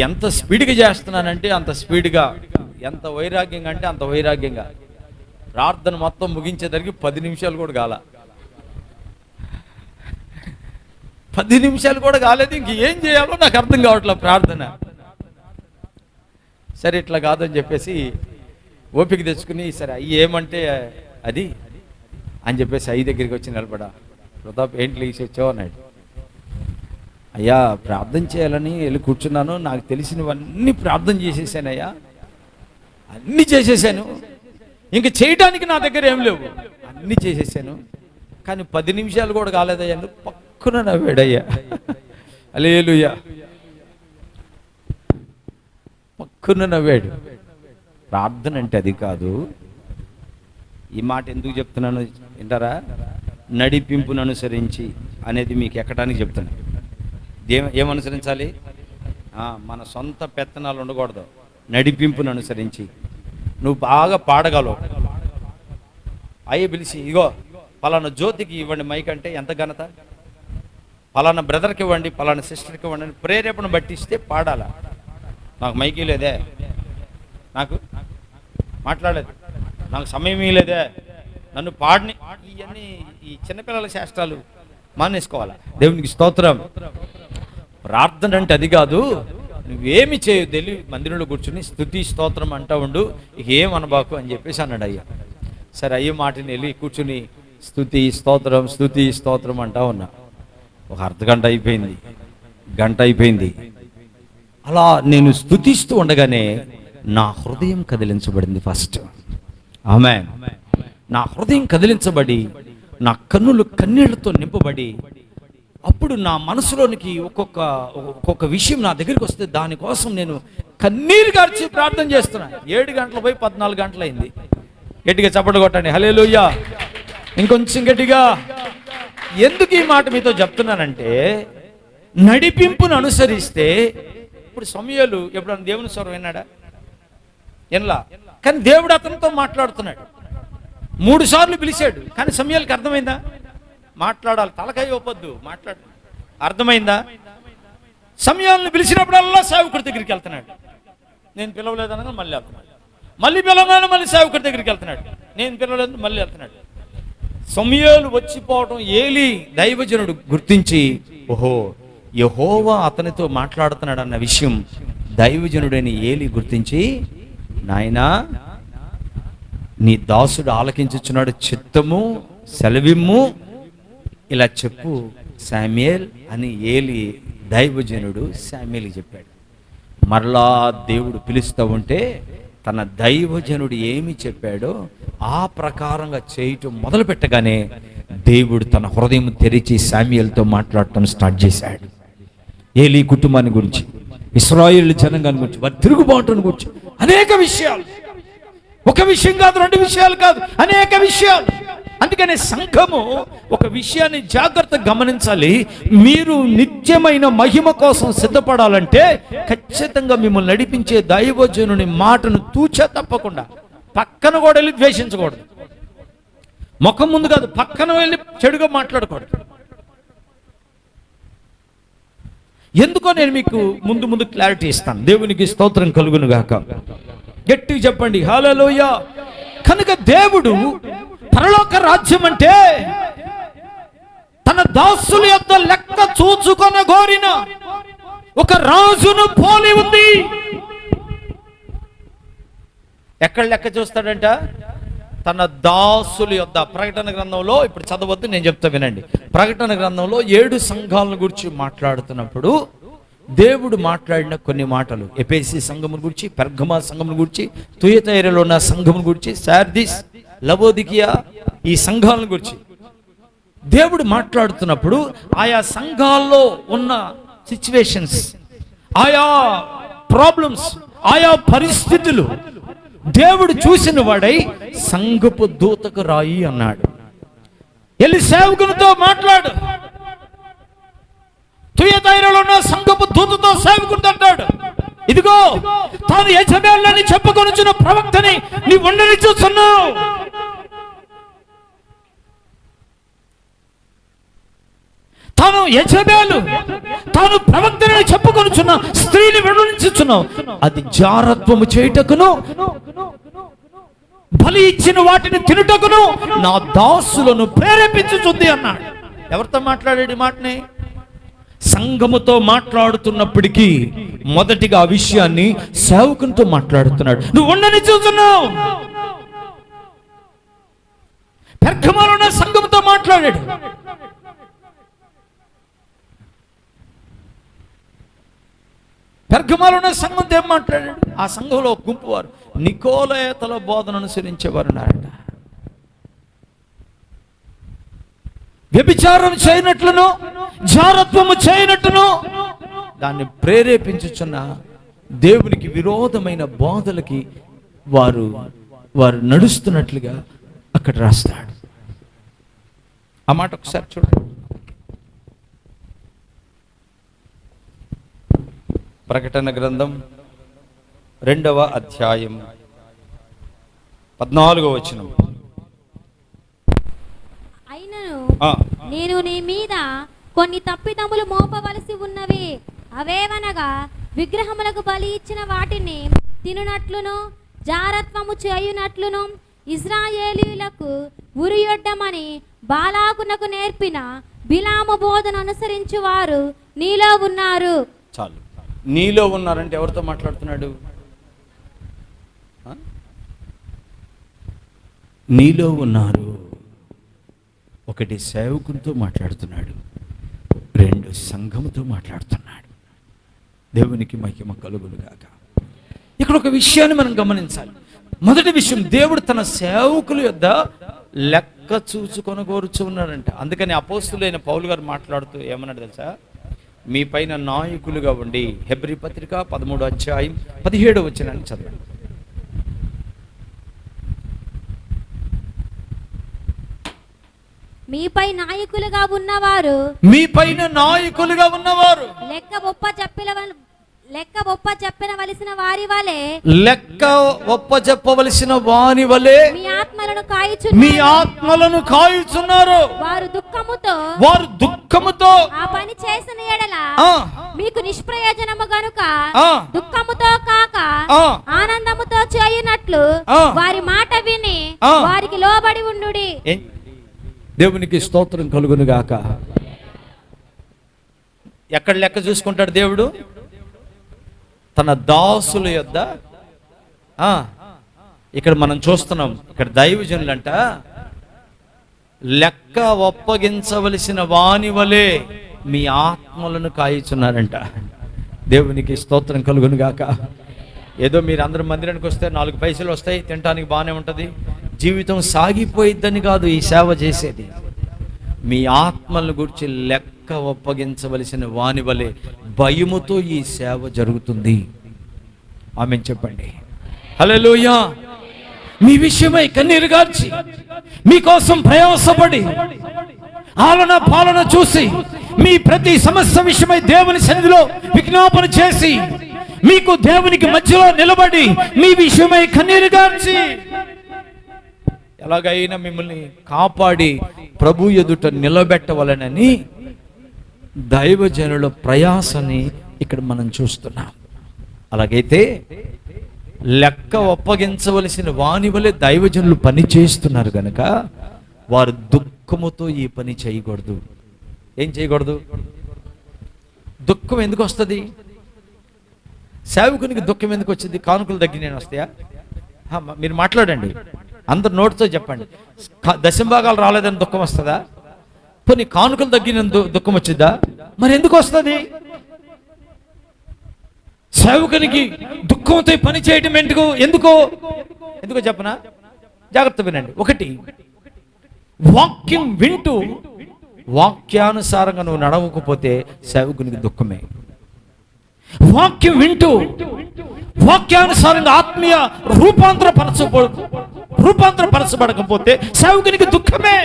ఎంత స్పీడ్గా చేస్తున్నానంటే అంత స్పీడ్గా, ఎంత వైరాగ్యంగా అంటే అంత వైరాగ్యంగా. ప్రార్థన మొత్తం ముగించేసరికి 10 నిమిషాలు కూడా కాల, 10 నిమిషాలు కూడా కాలేదు. ఇంక ఏం చేయాలో నాకు అర్థం కావట్లేదు ప్రార్థన. సరే ఇట్లా కాదని చెప్పేసి ఓపిక తెచ్చుకుని, సరే అయ్యి ఏమంటే అది అని చెప్పేసి అయ్యి దగ్గరికి వచ్చి నిలబడా. ప్రతాప్ ఏంటి లేచి వచ్చావు అన్నాడు. అయ్యా ప్రార్థన చేయాలని వెళ్ళి కూర్చున్నాను, నాకు తెలిసినవన్నీ ప్రార్థన చేసేసానయ్యా, అన్నీ చేసేసాను, ఇంక చేయడానికి నా దగ్గర ఏం లేవు, అన్నీ చేసేసాను, కానీ 10 నిమిషాలు కూడా కాలేదయ్యా. పక్కన నవ్వాడయ్యా. హల్లెలూయా, పక్కన నవ్వాడు. ప్రార్థన అంటే అది కాదు. ఈ మాట ఎందుకు చెప్తున్నాను వింటారా? నడిపింపును అనుసరించి అనేది మీకు ఎక్కడానికి చెప్తాను. ఏమనుసరించాలి? మన సొంత పెత్తనాలు ఉండకూడదు. నడిపింపును అనుసరించి నువ్వు బాగా పాడగలవు. అయ్యి పిలిచి, ఇగో పలానా జ్యోతికి ఇవ్వండి మైక్ అంటే ఎంత ఘనత, పలానా బ్రదర్కి ఇవ్వండి, పలానా సిస్టర్కి ఇవ్వండి అని ప్రేరేపణ బట్టిస్తే పాడాలా. నాకు మైకి లేదే, నాకు మాట్లాడలేదు, నాకు సమయం లేదే, నన్ను పాడిని, ఇవన్నీ ఈ చిన్నపిల్లల శాస్త్రాలు మానేసుకోవాలా. దేవునికి స్తోత్రం. ప్రార్థన అంటే అది కాదు. నువ్వేమి చేయు తెలివి మందిరంలో కూర్చుని స్తుతి స్తోత్రం అంటా ఉండు, ఏం అనబాకు అని చెప్పేసి అన్నాడు అయ్యా. సరే అయ్యే మాటని వెళ్ళి కూర్చుని స్తుతి స్తోత్రం అంటా ఉన్నా. ఒక అర్ధగంట అయిపోయింది, గంట అయిపోయింది. అలా నేను స్తుతిస్తూ ఉండగానే నా హృదయం కదిలించబడింది. ఫస్ట్ ఆమేన్. నా హృదయం కదిలించబడి నా కన్నులు కన్నీళ్లతో నింపబడి, అప్పుడు నా మనసులోనికి ఒక్కొక్క విషయం నా దగ్గరికి వస్తే దానికోసం నేను కన్నీరు గార్చి ప్రార్థన చేస్తున్నా. 7 గంటలు పోయి 14 గంటలు అయింది. గట్టిగా చప్పట్లు కొట్టండి, హల్లెలూయా. ఇంకొంచెం గట్టిగా. ఎందుకు ఈ మాట మీతో చెప్తున్నానంటే, నడిపింపును అనుసరిస్తే, ఇప్పుడు సమూయేలు ఎప్పుడన్నా దేవుని స్వరం విన్నాడా? ఎన్లా? కానీ దేవుడు అతనితో మాట్లాడుతున్నాడు. 3 సార్లు పిలిచాడు, కానీ సమూయేలుకి అర్థమైందా? మాట్లాడాలి, తలకాయ ఒప్పొద్దు, మాట్లాడు. అర్థమైందా? సమూయేలుని పిలిచినప్పుడల్లా సేవకుడి దగ్గరికి వెళ్తున్నాడు. నేను పిలవలేదనగా మళ్ళీ వెళ్తున్నాడు, మళ్ళీ పిలవగానే మళ్ళీ సేవకుడి దగ్గరికి వెళ్తున్నాడు. నేను పిలవలేదు, మళ్ళీ వెళ్తున్నాడు. సమూయేలు వచ్చిపోవడం ఏలీ దైవజనుడు గుర్తించి, ఓహో యెహోవా అతనితో మాట్లాడుతున్నాడు అన్న విషయం దైవజనుడని ఏలీ గుర్తించి, నాయనా నీ దాసుడు ఆలకించుచున్నాడు, చిత్తము సెలవిమ్ము, ఇలా చెప్పు శామ్యూయేల్ అని ఏలీ దైవజనుడు శామ్యూయేలుకి చెప్పాడు. మరలా దేవుడు పిలుస్తూ ఉంటే తన దైవజనుడు ఏమి చెప్పాడో ఆ ప్రకారంగా చేయటం మొదలు పెట్టగానే దేవుడు తన హృదయం తెరిచి శామ్యూయేలుతో మాట్లాడటం స్టార్ట్ చేశాడు. ఏలీ కుటుంబాన్ని గురించి, ఇశ్రాయేలు జనాంగాన్ని గురించి, వారి తిరుగుబాటును గురించి అనేక విషయాలు, ఒక విషయం కాదు, రెండు విషయాలు కాదు, అనేక విషయాలు. అందుకనే సంఘము ఒక విషయాన్ని జాగ్రత్తగా గమనించాలి. మీరు నిత్యమైన మహిమ కోసం సిద్ధపడాలంటే ఖచ్చితంగా మిమ్మల్ని నడిపించే దైవజనుని మాటను తూచా తప్పకుండా పక్కన కూడా వెళ్ళి ద్వేషించకూడదు. ముఖం ముందు కాదు, పక్కన వెళ్ళి చెడుగా మాట్లాడకూడదు. ఎందుకో నేను మీకు ముందు క్లారిటీ ఇస్తాను. దేవునికి స్తోత్రం కలుగును గాక. గట్టిగా చెప్పండి హల్లెలూయా. కనుక దేవుడు పరలోక రాజ్యం అంటే తన దాసుల యొక్క లెక్క చూచుకొన గోరిన ఒక రాజును పోలి ఉంది. ఎక్కడ లెక్క చూస్తాడంట? తన దాసుల యొద్ద. ప్రకటన గ్రంథంలో ఇప్పుడు చదవద్దు, నేను చెప్తా వినండి. ప్రకటన గ్రంథంలో 7 సంఘాలను గురించి మాట్లాడుతున్నప్పుడు దేవుడు మాట్లాడిన కొన్ని మాటలు ఎఫెసీ సంఘమును గురించి, పెర్గమా సంఘమును గురించి, తుయతైరలో ఉన్న సంఘమును గురించి, సార్దిస్, లవోదికియా ఈ సంఘాలను గురించి దేవుడు మాట్లాడుతున్నప్పుడు ఆయా సంఘాల్లో ఉన్న సిచ్యువేషన్స్, ఆయా ప్రాబ్లమ్స్, ఆయా పరిస్థితులు దేవుడు చూసిన వాడై సంఘపు దూతకు రాయి అన్నాడు. వెళ్ళి సేవకునితో మాట్లాడు. తుయతైరలో ఉన్న సంఘపు దూతతో సేవకునితో అంటాడు, ఇదిగో తాను యెజబెలని చెప్పుకొనుచున్న ప్రవక్తని నీ ఉండని చూస్తున్నావు. తాను యెజబెలు, తాను ప్రవక్తని చెప్పుకొనుచున్న స్త్రీని వెంబడించుచున్నావు. అది జారత్వము చేయుటకును, బలి ఇచ్చిన వాటిని తినుటకును నా దాసులను ప్రేరేపించుచుంది అన్నాడు. ఎవరితో మాట్లాడాడు ఈ మాటని? సంఘముతో మాట్లాడుతున్నప్పటికీ మొదటిగా ఆ విషయాన్ని సేవకునితో మాట్లాడుతున్నాడు. నువ్వు ఉండని చూస్తున్నావు. పెర్గమాలో ఉన్న సంఘముతో మాట్లాడాడు. పెర్గమాలో ఉన్న సంఘంతో ఏం మాట్లాడాడు? ఆ సంఘంలో ఒక గుంపు వారు నికోలయేతల బోధన అనుసరించేవారు ఉన్నారట. వ్యభిచారం చేయనట్లును, జారత్వము చేయనట్లును దాన్ని ప్రేరేపించుచున్న దేవునికి విరోధమైన బోధలకి వారు నడుస్తున్నట్లుగా అక్కడ రాస్తాడు. ఆ మాట ఒకసారి చూడండి. ప్రకటన గ్రంథం 2వ అధ్యాయం 14వ వచనం. అయినను నేను నీ మీద కొన్ని తప్పిదములు మోపవలసి ఉన్నవి. అవేవనగా విగ్రహములకు బలి ఇచ్చిన వాటిని తినునట్లును, జారత్వము చేయునట్లును, ఇశ్రాయేలీయులకు ఉరియొడ్డమని బాలాకునకు నేర్పిన బిలాము బోధన అనుసరించు వారు నీలో ఉన్నారు. చాలు. నీలో ఉన్నారంటే ఎవరితో మాట్లాడుతున్నాడు? నీలో ఉన్నారు. ఒకటి సేవకునితో మాట్లాడుతున్నాడు, 2 సంఘముతో మాట్లాడుతున్నాడు. దేవునికి మహిమ కలుగును గాక. ఇక్కడ ఒక విషయాన్ని మనం గమనించాలి. మొదటి విషయం, దేవుడు తన సేవకుల యొద్ద లెక్క చూసుకొని కోరుచు ఉన్నాడంట. అందుకని అపోస్తులైన పౌలు గారు మాట్లాడుతూ ఏమన్నాడు తెలుసా? మీ పైన నాయకులుగా ఉండి, హెబ్రీ పత్రిక 13వ అధ్యాయం 17వ వచనాన్ని చదవండి. మీపై నాయకులుగా ఉన్నవారు, మీపైన నాయకులుగా ఉన్నవారు లెక్క ఒప్ప చెప్పవలసిన వారి వలె, లెక్క ఒప్ప చెప్పవలసిన వారి వలె మీ ఆత్మలను కాయుచున్నారు. వారు దుఃఖముతో ఆ పని చేసిన ఎడల మీకు నిష్ప్రయోజనము గనుక దుఃఖముతో కాక ఆనందముతో చేయునట్లు వారి మాట విని వారికి లోబడి ఉండుడి. దేవునికి స్తోత్రం కలుగును గాక. ఎక్కడ లెక్క చూసుకుంటాడు దేవుడు? తన దాసుల యొద్ద. ఇక్కడ మనం చూస్తున్నాం, ఇక్కడ దైవజనులంట లెక్క ఒప్పగించవలసిన వాని వలె మీ ఆత్మలను కాయిచున్నారంట. దేవునికి స్తోత్రం కలుగును గాక. ఏదో మీరు అందరూ మందిరానికి వస్తే 4 పైసలు వస్తాయి, తినడానికి బాగానే ఉంటుంది, జీవితం సాగిపోయిద్దని కాదు ఈ సేవ చేసేది. మీ ఆత్మలను గురించి లెక్క ఒప్పగించవలసిన వాని వలె భయముతో ఈ సేవ జరుగుతుంది. ఆమేన్ చెప్పండి. హల్లెలూయా. మీ విషయమై కన్నీరు గార్చి, మీకోసం ప్రయాసపడి, ఆలన పాలన చూసి, మీ ప్రతి సమస్య విషయమై దేవుని సన్నిధిలో విజ్ఞాపన చేసి, మీకు దేవునికి మధ్యలో నిలబడి మీ విషయమై కన్నీరు గార్చి ఎలాగైనా మిమ్మల్ని కాపాడి ప్రభు ఎదుట నిలబెట్టవలనని దైవజనుల ప్రయాసని ఇక్కడ మనం చూస్తున్నాం. అలాగైతే లెక్క ఒప్పగించవలసిన వాని వలె దైవజనులు పని చేస్తున్నారు గనక వారు దుఃఖముతో ఈ పని చేయకూడదు. ఏం చేయకూడదు? దుఃఖం ఎందుకు వస్తుంది? సేవకునికి దుఃఖం ఎందుకు వచ్చింది? కానుకలు తగ్గినాయని వస్తాయా? మీరు మాట్లాడండి, అందరు నోటితో చెప్పండి. దశంభాగాలు రాలేదని దుఃఖం వస్తుందా? పోనీ కానుకలు తగ్గిన దుఃఖం వచ్చిద్దా? మరి ఎందుకు వస్తుంది? సేవకునికి దుఃఖంతో పని చేయటం ఎందుకో చెప్పనా? జాగ్రత్త వినండి. 1, వాక్యం వింటూ వాక్యానుసారంగా నువ్వు నడవకపోతే సేవకునికి దుఃఖమే. వాక్యం వింటూ వాక్యానుసారంగా ఆత్మీయ రూపాంతరపరచబడకపోతే సేవకునికి దుఃఖమే.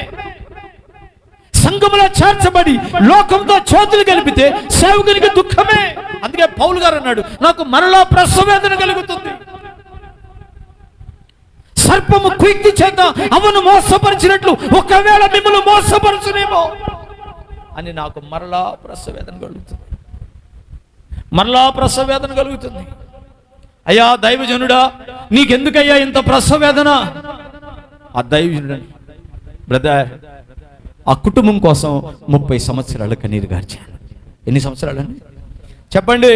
సంఘములో చేర్చబడి లోకంతో చేతులు కలిపితే సేవకునికి దుఃఖమే. అందుకే పౌలు గారు అన్నాడు, నాకు మరలా ప్రసవేదన కలుగుతుంది. సర్పము కుయుక్తి చేత అవను మోసపరిచినట్లు ఒకవేళ మిమ్మల్ని మోసపరచునేమో అని నాకు మరలా ప్రసవేదన కలుగుతుంది. అయ్యా దైవజనుడా, నీకెందుకయ్యా ఇంత ప్రసవేదన? ఆ దైవజనుడు, బ్రదర్, ఆ కుటుంబం కోసం 30 సంవత్సరాలు కన్నీరు గార్చాను. ఎన్ని సంవత్సరాలండి చెప్పండి?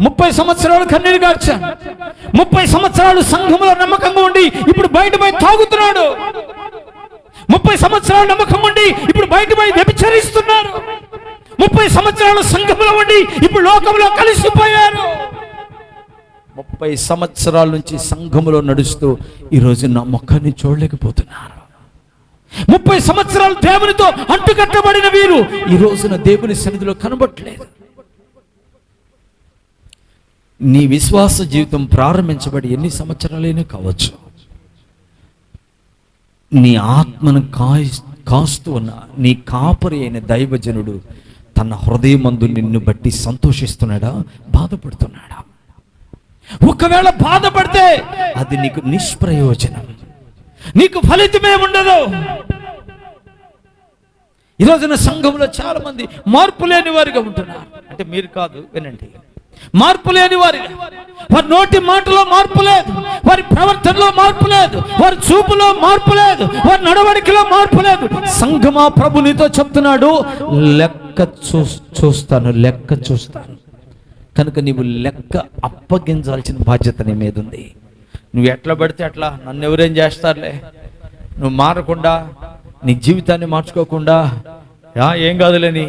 30 సంవత్సరాలు కన్నీరు గార్చాను. 30 సంవత్సరాలు సంఘంలో నమ్మకంగా ఉండి ఇప్పుడు బయట తాగుతున్నాడు. 30 సంవత్సరాలు నమ్మకం ఉండి ఇప్పుడు బయట వ్యభిచరిస్తున్నారు. 30 సంవత్సరాలు సంఘంలో ఉండి ఇప్పుడు లోకంలో కలిసిపోయారు. 30 సంవత్సరాల నుంచి సంఘంలో నడుస్తూ ఈరోజు నా ముఖాన్ని చూడలేకపోతున్నారు. 30 సంవత్సరాలు దేవునితో అంటుకట్టబడిన వీరు ఈ రోజున దేవుని సన్నిధిలో కనబడట్లేదు. నీ విశ్వాస జీవితం ప్రారంభించబడి ఎన్ని సంవత్సరాలైనా కావచ్చు, నీ ఆత్మను కాస్తూ ఉన్న నీ కాపరి అయిన దైవజనుడు తన హృదయమందు నిన్ను బట్టి సంతోషిస్తున్నాడా, బాధపడుతున్నాడా? ఒకవేళ బాధపడితే అది నీకు నిష్ప్రయోజనం, నీకు ఫలితమే ఉండదు. ఈ రోజున సంఘంలో చాలా మంది మార్పు లేని వారిగా ఉంటున్నారు. అంటే మీరు కాదు, వినండి, మార్పు లేని వారిగా. వారి నోటి మాటలో మార్పు లేదు, వారి ప్రవర్తనలో మార్పు లేదు, వారి చూపులో మార్పు లేదు, వారి నడవడికలో మార్పు లేదు. సంఘమా, ప్రభు నీతో చెప్తున్నాడు, లెక్క చూస్తాను. కనుక నీవు లెక్క అప్పగించాల్సిన బాధ్యత నీ మీద ఉంది. నువ్వు ఎట్లా పడితే అట్లా, నన్ను ఎవరేం చేస్తారులే, నువ్వు మారకుండా, నీ జీవితాన్ని మార్చుకోకుండా, ఏం కాదులేని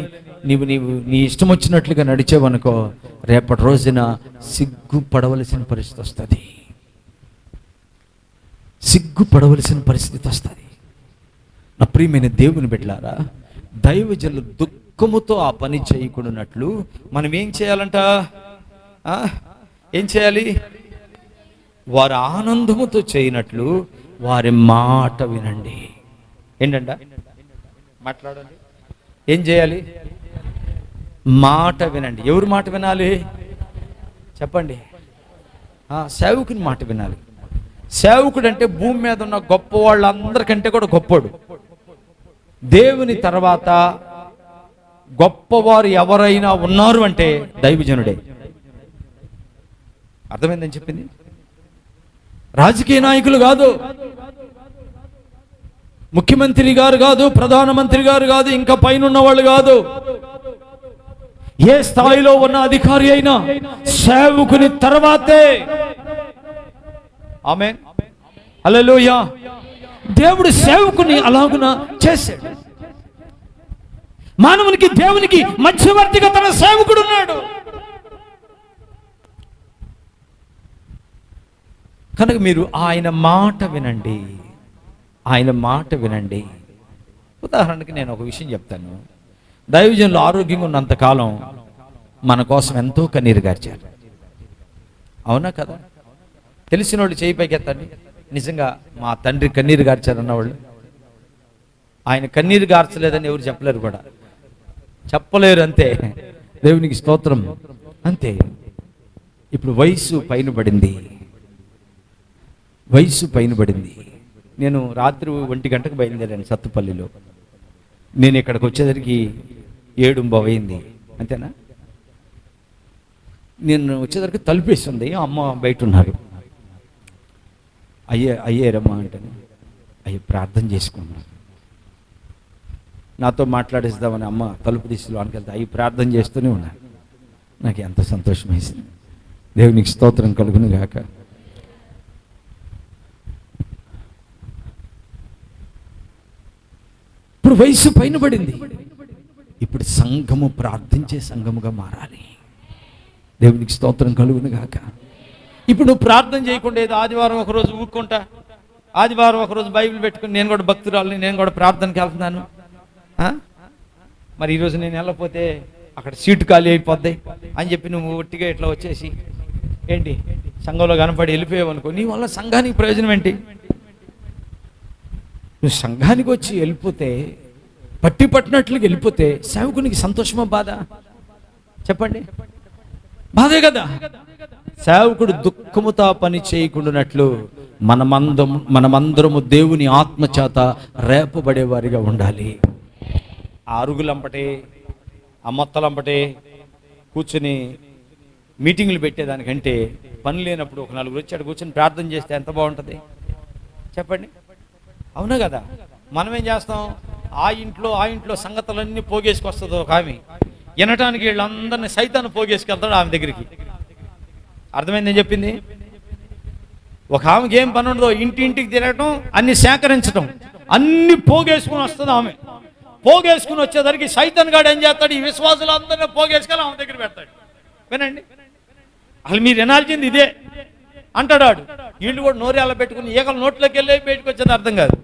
నీవు నీ ఇష్టం వచ్చినట్లుగా నడిచేవనుకో, రేపటి రోజున సిగ్గుపడవలసిన పరిస్థితి వస్తుంది. నా ప్రియమైన దేవుని బిడ్డలారా, దైవజనులు దుఃఖముతో ఆ పని చేయకూడనట్లు మనం ఏం చేయాలంట? ఏం చేయాలి? వారు ఆనందముతో చేయనట్లు వారి మాట వినండి. ఏంటంట? మాట్లాడండి. ఏం చేయాలి? మాట వినండి. ఎవరు మాట వినాలి చెప్పండి? సేవకుని మాట వినాలి. సేవకుడు అంటే భూమి మీద ఉన్న గొప్ప వాళ్ళందరికంటే కూడా గొప్పోడు. దేవుని తర్వాత గొప్పవారు ఎవరైనా ఉన్నారు అంటే దైవజనుడే. అర్థమైందని చెప్పింది. రాజకీయ నాయకులు కాదు, ముఖ్యమంత్రి గారు కాదు, ప్రధానమంత్రి గారు కాదు, ఇంకా పైన ఉన్న వాళ్ళు కాదు. ఏ స్థాయిలో ఉన్న అధికారి అయినా సేవకుని తర్వాతే. ఆమేన్, హల్లెలూయా. దేవుడు సేవకుని అలాగున చేశాడు. మానవునికి దేవునికి మధ్యవర్తిగా తన సేవకుడు ఉన్నాడు. కనుక మీరు ఆయన మాట వినండి, ఆయన మాట వినండి. ఉదాహరణకి నేను ఒక విషయం చెప్తాను. దైవజనులు ఆరోగ్యంగా ఉన్నంతకాలం మన కోసం ఎంతో కన్నీరు గార్చారు. అవునా కదా? తెలిసిన వాళ్ళు చేయి పైకి ఎత్తండి. నిజంగా మా తండ్రి కన్నీరు గార్చారు అన్నవాళ్ళు. ఆయన కన్నీరు గార్చలేదని ఎవరు చెప్పలేరు కూడా, చెప్పలేరు. అంతే, దేవునికి స్తోత్రం. అంతే. ఇప్పుడు వయసు పైన పడింది, వయసు పైన పడింది. నేను రాత్రి 1 గంటకు బయలుదేరాను సత్తుపల్లిలో. నేను ఇక్కడికి వచ్చేసరికి 7:30 అయింది. అంతేనా? నేను వచ్చేసరికి తలుపేస్తుంది, అమ్మ బయట ఉన్నారు. అయ్యారమ్మా అంటే అయ్యే ప్రార్థన చేసుకున్నాను. నాతో మాట్లాడిస్తామని అమ్మ తలుపు తీసి లోనికి వెళ్తే అయ్యి ప్రార్థన చేస్తూనే ఉన్నాను. నాకు ఎంత సంతోషం వేసింది. దేవునికి స్తోత్రం కలుగును గాక. ఇప్పుడు వయసు పైన పడింది. ఇప్పుడు సంఘము ప్రార్థించే సంఘముగా మారాలి. దేవునికి స్తోత్రం కలుగును గాక. ఇప్పుడు నువ్వు ప్రార్థన చేయకుండా ఏదో ఆదివారం ఒకరోజు ఊక్కుంటా, ఆదివారం ఒకరోజు బైబిల్ పెట్టుకుని నేను కూడా భక్తురాలని, నేను కూడా ప్రార్థనకి వెళ్తున్నాను. మరి ఈరోజు నేను వెళ్ళకపోతే అక్కడ సీటు ఖాళీ అయిపోద్ది అని చెప్పి నువ్వు ఒట్టిగా ఇట్లా వచ్చేసి ఏంటి సంఘంలో కనపడి వెళ్ళిపోయావు అనుకో, నీ వల్ల సంఘానికి ప్రయోజనం ఏంటి? నువ్వు సంఘానికి వచ్చి వెళ్ళిపోతే, పట్టినట్లుగా వెళ్ళిపోతే సేవకునికి సంతోషమా బాధ? చెప్పండి, బాధే కదా. సేవకుడు దుఃఖముతో పని చేయకుండానట్లు మనమందరము దేవుని ఆత్మచేత రేపబడేవారిగా ఉండాలి. ఆ అరుగులంపటే, ఆ మొత్తలంపటే కూర్చుని మీటింగులు పెట్టేదానికంటే పని లేనప్పుడు ఒక 4 వచ్చి అక్కడ కూర్చొని ప్రార్థన చేస్తే ఎంత బాగుంటుంది చెప్పండి. అవునా కదా? మనం ఏం చేస్తాం? ఆ ఇంట్లో సంగతులన్నీ పోగేసుకొస్తుంది ఒక ఆమె. వినటానికి వీళ్ళందరినీ సైతాన్ని పోగేసుకెళ్తాడు ఆమె దగ్గరికి. అర్థమైంది నేను చెప్పింది? ఒక ఆమెకి ఏం పని ఉండదో, ఇంటింటికి తిరగటం, అన్ని సేకరించడం, అన్ని పోగేసుకుని వస్తుంది ఆమె. పోగేసుకుని వచ్చేసరికి సైతాన్ గాడు ఏం చేస్తాడు? ఈ విశ్వాసులు అందరినీ పోగేసుకెళ్ళి ఆమె దగ్గర పెడతాడు. వినండి, అసలు మీరు వినాల్సింది ఇదే అంటాడు వాడు. వీళ్ళు కూడా నోరు ఎలా పెట్టుకుని ఈగలు నోట్లోకి వెళ్ళి బయటకు వచ్చేది అర్థం కాదు.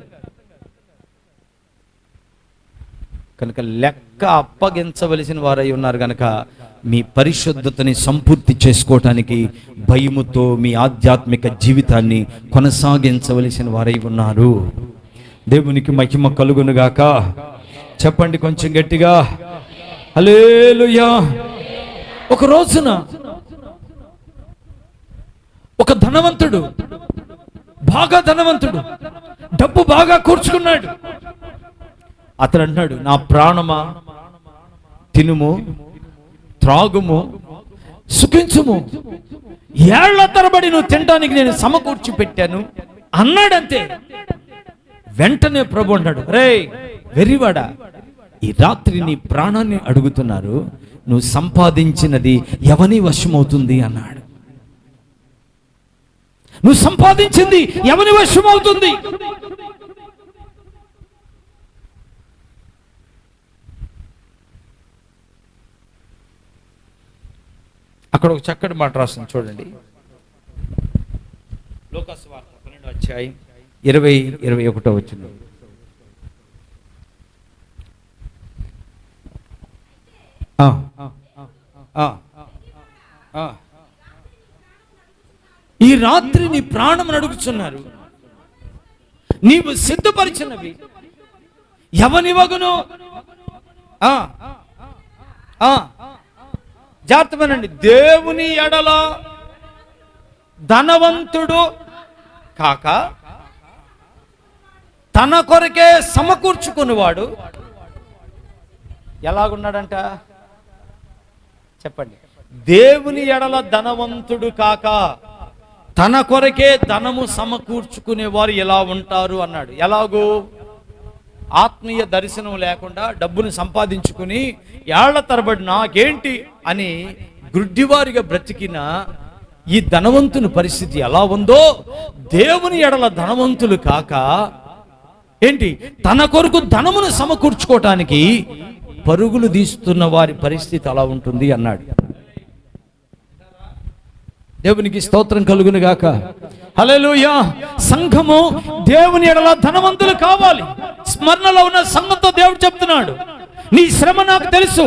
కనుక లెక్క అప్పగించవలసిన వారై ఉన్నారు. కనుక మీ పరిశుద్ధతని సంపూర్తి చేసుకోవటానికి భయముతో మీ ఆధ్యాత్మిక జీవితాన్ని కొనసాగించవలసిన వారై ఉన్నారు. దేవునికి మహిమ కలుగునుగాక. చెప్పండి కొంచెం గట్టిగా, హల్లెలూయా. ఒక రోజున ఒక ధనవంతుడు, బాగా ధనవంతుడు, డబ్బు బాగా కూర్చుకున్నాడు. అతను అంటున్నాడు, నా ప్రాణమా తినుము, త్రాగుము, సుఖించుము, ఏళ్ల తరబడి నువ్వు తినడానికి నేను సమకూర్చి పెట్టాను అన్నాడంతే. వెంటనే ప్రభు అన్నాడు, రే వెర్రివాడా, ఈ రాత్రి నీ ప్రాణాన్ని అడుగుతున్నారు, నువ్వు సంపాదించినది ఎవని వశమవుతుంది అన్నాడు. నువ్వు సంపాదించింది ఎవని వశమవుతుంది? అక్కడ ఒక చక్కటి మాట రాస్తుంది చూడండి. లోకాసు వార్త 12వ అధ్యాయం 20-21 వచనం. ఈ రాత్రి నీ ప్రాణం అడుగుతున్నారు, నీవు సిద్ధపరిచినవి ఎవనివగును? జాగ్రత్తమేనండి. దేవుని ఎడల ధనవంతుడు కాక తన కొరకే సమకూర్చుకునేవాడు ఎలాగున్నాడంట చెప్పండి. దేవుని ఎడల ధనవంతుడు కాక తన కొరకే ధనము సమకూర్చుకునేవారు ఎలా ఉంటారు అన్నాడు. ఎలాగూ ఆత్మీయ దర్శనం లేకుండా డబ్బును సంపాదించుకుని ఏళ్ల తరబడి నాకేంటి అని గుడ్డివారిగా బ్రతికిన ఈ ధనవంతుని పరిస్థితి ఎలా ఉందో, దేవుని ఎడల ధనవంతులు కాక ఏంటి తన కొరకు ధనమును సమకూర్చుకోవటానికి పరుగులు తీస్తున్న వారి పరిస్థితి అలా ఉంటుంది అన్నాడు. దేవునికి స్తోత్రం కలుగును గాక. హల్లెలూయా. సంఘము దేవుని ఎడల ధనవంతులు కావాలి. స్మరణలో ఉన్న సంఘంతో దేవుడు చెప్తున్నాడు, నీ శ్రమ నాకు తెలుసు,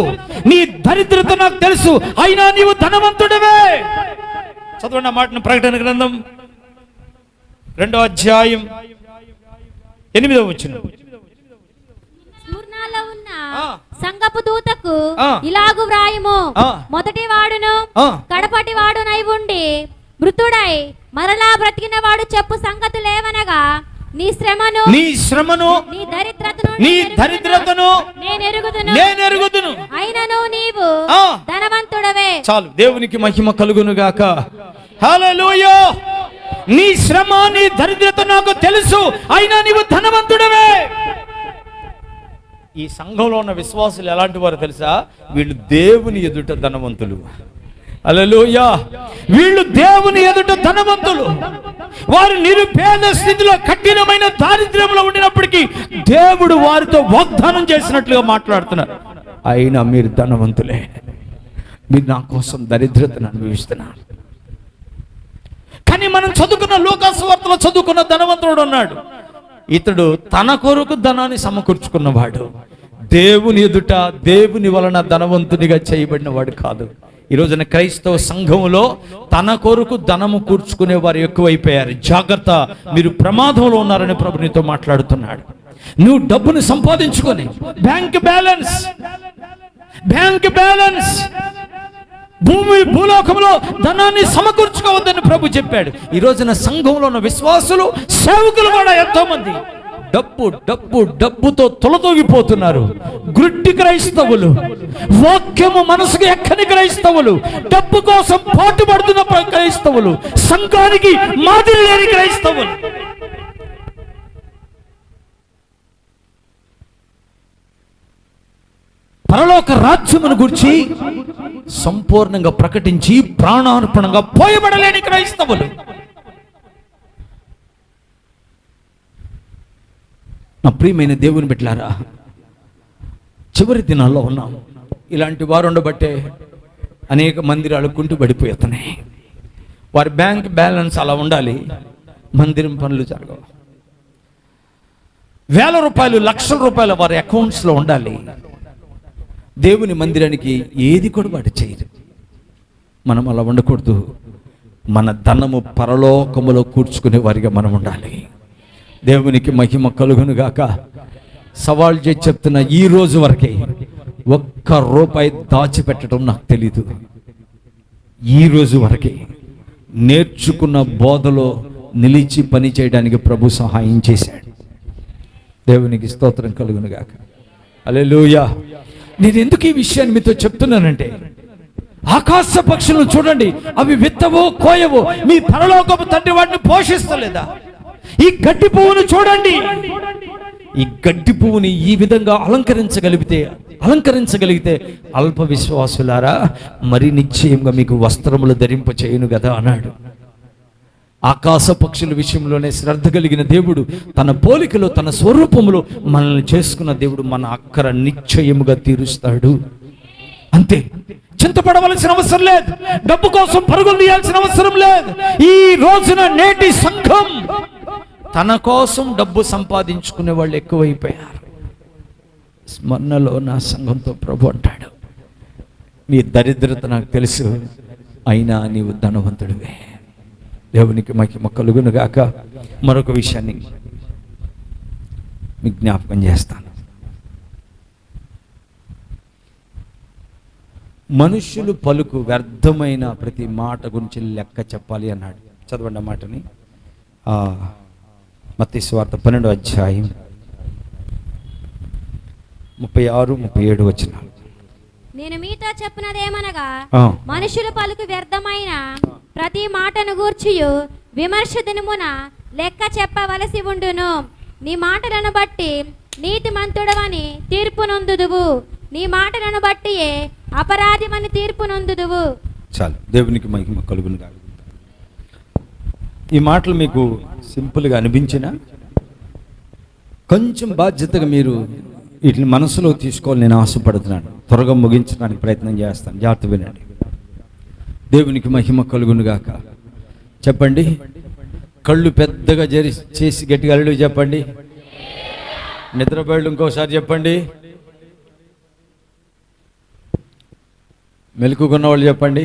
నీ దరిద్రత నాకు తెలుసు, అయినా నీవు ధనవంతుడివే. చదవండి ఆ మాటను, ప్రకటన గ్రంథం 2వ అధ్యాయం 8వ వచనం. స్మరణలో ఉన్న సంఘపు దూతకు ఇలాగు వ్రాయుము, మొదటి వాడును కడపటి వాడునై ఉండి మృతుడై మరలా బ్రతికిన వాడు చెప్పు సంగతులేవనగా, నీ శ్రమను నీ దరిద్రతను నేను ఎరుగుదును, అయినను నీవు ధనవంతుడవే. చాలు, దేవునికి మహిమ కలుగును గాక. హల్లెలూయా. నీ శ్రమ నీ దరిద్రత నాకు తెలుసు, అయినా నీవు ధనవంతుడవే. ఈ సంఘంలో ఉన్న విశ్వాసులు ఎలాంటి వారు తెలుసా? వీళ్ళు దేవుని ఎదుట ధనవంతులు. హల్లెలూయా. వీళ్ళు దేవుని ఎదుట ధనవంతులు. వారు నిరుపేద స్థితిలో కఠినమైన దారిద్ర్యంలో ఉండినప్పటికీ దేవుడు వారితో వాగ్దానం చేసినట్లుగా మాట్లాడుతున్నారు. అయినా మీరు ధనవంతులే, మీరు నా కోసం దరిద్రతను అనుభవిస్తున్నారు. కానీ మనం చదువుకున్న లూకాసు వార్తలో చదువుకున్న ధనవంతుడు ఉన్నాడు. ఇతడు తన కొరకు ధనాన్ని సమకూర్చుకున్నవాడు. దేవుని ఎదుట దేవుని వలన ధనవంతునిగా చేయబడిన వాడు కాదు. ఈ రోజున క్రైస్తవ సంఘములో తన కొరకు ధనము కూర్చుకునే వారు ఎక్కువైపోయారు. జాగ్రత్త, మీరు ప్రమాదంలో ఉన్నారని ప్రభు నీతో మాట్లాడుతున్నాడు. నువ్వు డబ్బును సంపాదించుకొని బ్యాంక్ బ్యాలెన్స్ భూలోకంలో ధనాన్ని సమకూర్చుకోవద్దని ప్రభు చెప్పాడు. ఈ రోజున సంఘంలో ఉన్న విశ్వాసులు, సేవకులు కూడా ఎంతో మంది డబ్బుతో తొలతూగిపోతున్నారు. గుడ్డి క్రైస్తవులు, వాక్యము మనసుకు ఎక్కని క్రైస్తవులు, డబ్బు కోసం పాటుపడుతున్న క్రైస్తవులు, సంఘానికి మాదిరి లేని క్రైస్తవులు. పరలోక రాజ్యమును గురించి సంపూర్ణంగా ప్రకటించి ప్రాణార్పణంగా పోయబడలేని క్రైస్తవులు. నా ప్రియమైన దేవుని బిడ్డలారా, చివరి దినాల్లో ఉన్నాం. ఇలాంటి వారు ఉండబట్టే అనేక మందిరాలు కుంటుబడిపోతున్నాయి. వారి బ్యాంక్ బ్యాలెన్స్ అలా ఉండాలి, మందిరం పనులు జరగవు. వేల రూపాయలు, లక్షల రూపాయలు వారి అకౌంట్స్లో ఉండాలి. దేవుని మందిరానికి ఏది కూడా వాడు చేయరు. మనం అలా ఉండకూడదు. మన ధనము పరలోకములో కూర్చుకునే వారిగా మనం ఉండాలి. దేవునికి మహిమ కలుగును గాక. సవాల్ చేసి చెప్తున్న, ఈ రోజు వరకే ఒక్క రూపాయి దాచిపెట్టడం నాకు తెలీదు. ఈ రోజు వరకే నేర్చుకున్న బోధలో నిలిచి పని చేయడానికి ప్రభు సహాయం చేశాడు. దేవునికి స్తోత్రం కలుగును గాక. హల్లెలూయా. నేను ఎందుకు ఈ విషయాన్ని మీతో చెప్తున్నానంటే, ఆకాశ పక్షులను చూడండి, అవి విత్తవో కోయవో, మీ పరలోకపు తండ్రి వాటిని పోషిస్తలేదా? ఈ గడ్డి పువ్వును చూడండి, ఈ గడ్డి పువ్వుని ఈ విధంగా అలంకరించగలిగితే అల్ప విశ్వాసులారా, మరి నిశ్చయంగా మీకు వస్త్రములు ధరింప చేయను కదా అన్నాడు. ఆకాశ పక్షుల విషయంలోనే శ్రద్ధ కలిగిన దేవుడు, తన పోలికలో తన స్వరూపములో మనల్ని చేసుకున్న దేవుడు మన అక్కర నిశ్చయముగా తీరుస్తాడు. అంతే, చింతపడవలసిన అవసరం లేదు, డబ్బు కోసం పరుగులు తీయాల్సిన అవసరం లేదు. ఈ రోజున నేటి సంఘం తన కోసం డబ్బు సంపాదించుకునే వాళ్ళు ఎక్కువైపోయారు. స్మరణలో నా సంఘంతో ప్రభు అంటాడు, నీ దరిద్రత నాకు తెలుసు, అయినా నీవు ధనవంతుడివే. దేవునికి మహిమ కలుగును గాక. మరొక విషయాన్ని మీకు జ్ఞాపకం చేస్తాను. మనుష్యులు పలుకు వ్యర్థమైన ప్రతి మాట గురించి లెక్క చెప్పాలి అన్నాడు. చదవండి ఆ మాటని. మత్తయి సువార్త 12వ అధ్యాయం 36-37 వచనాలు. నేను మీతో చెప్పినదేమనగా, మనుషులు పలుకు వ్యర్థమైన ప్రతి మాటను గూర్చియు విమర్శ దినమున లెక్క చెప్పవలసి ఉండును. నీ మాటలను బట్టి నీతిమంతుడవని తీర్పు నొందుదువు, నీ మాటలను బట్టియే అపరాధిమని తీర్పు నొందుదువు. చాలు, దేవునికి మహిమ కలుగును గాక. ఈ మాటలు మీకు సింపుల్గా అనిపించినా కొంచెం బాధ్యతగా మీరు వీటిని మనసులో తీసుకోవాలని నేను ఆశపడుతున్నాను. త్వరగా ముగించడానికి ప్రయత్నం చేస్తాను. జాగ్రత్త వినండి. దేవునికి మహిమ కలుగును గాక. చెప్పండి. కళ్ళు పెద్దగా చేసి గట్టిగా హల్లెలూయా చెప్పండి. నిద్రపోయాడు ఇంకోసారి చెప్పండి. మెలకుకున్న వాళ్ళు చెప్పండి.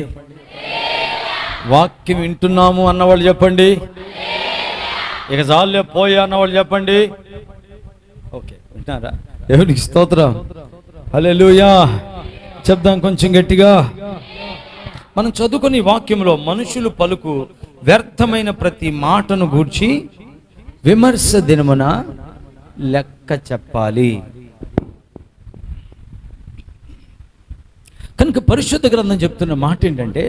వాక్యం వింటున్నాము అన్నవాళ్ళు చెప్పండి. ఇక చాలే పోయా అన్నవాళ్ళు చెప్పండి. ఓకే, వింటున్నారా? దేవునికి స్తోత్రం. హల్లెలూయా చెప్దాం కొంచెం గట్టిగా. మనం చదువుకుని వాక్యంలో మనుషులు పలుకు వ్యర్థమైన ప్రతి మాటను గూర్చి విమర్శ దినమున లెక్క చెప్పాలి. కనుక పరిశుద్ధ గ్రంథం చెప్తున్న మాట ఏంటంటే,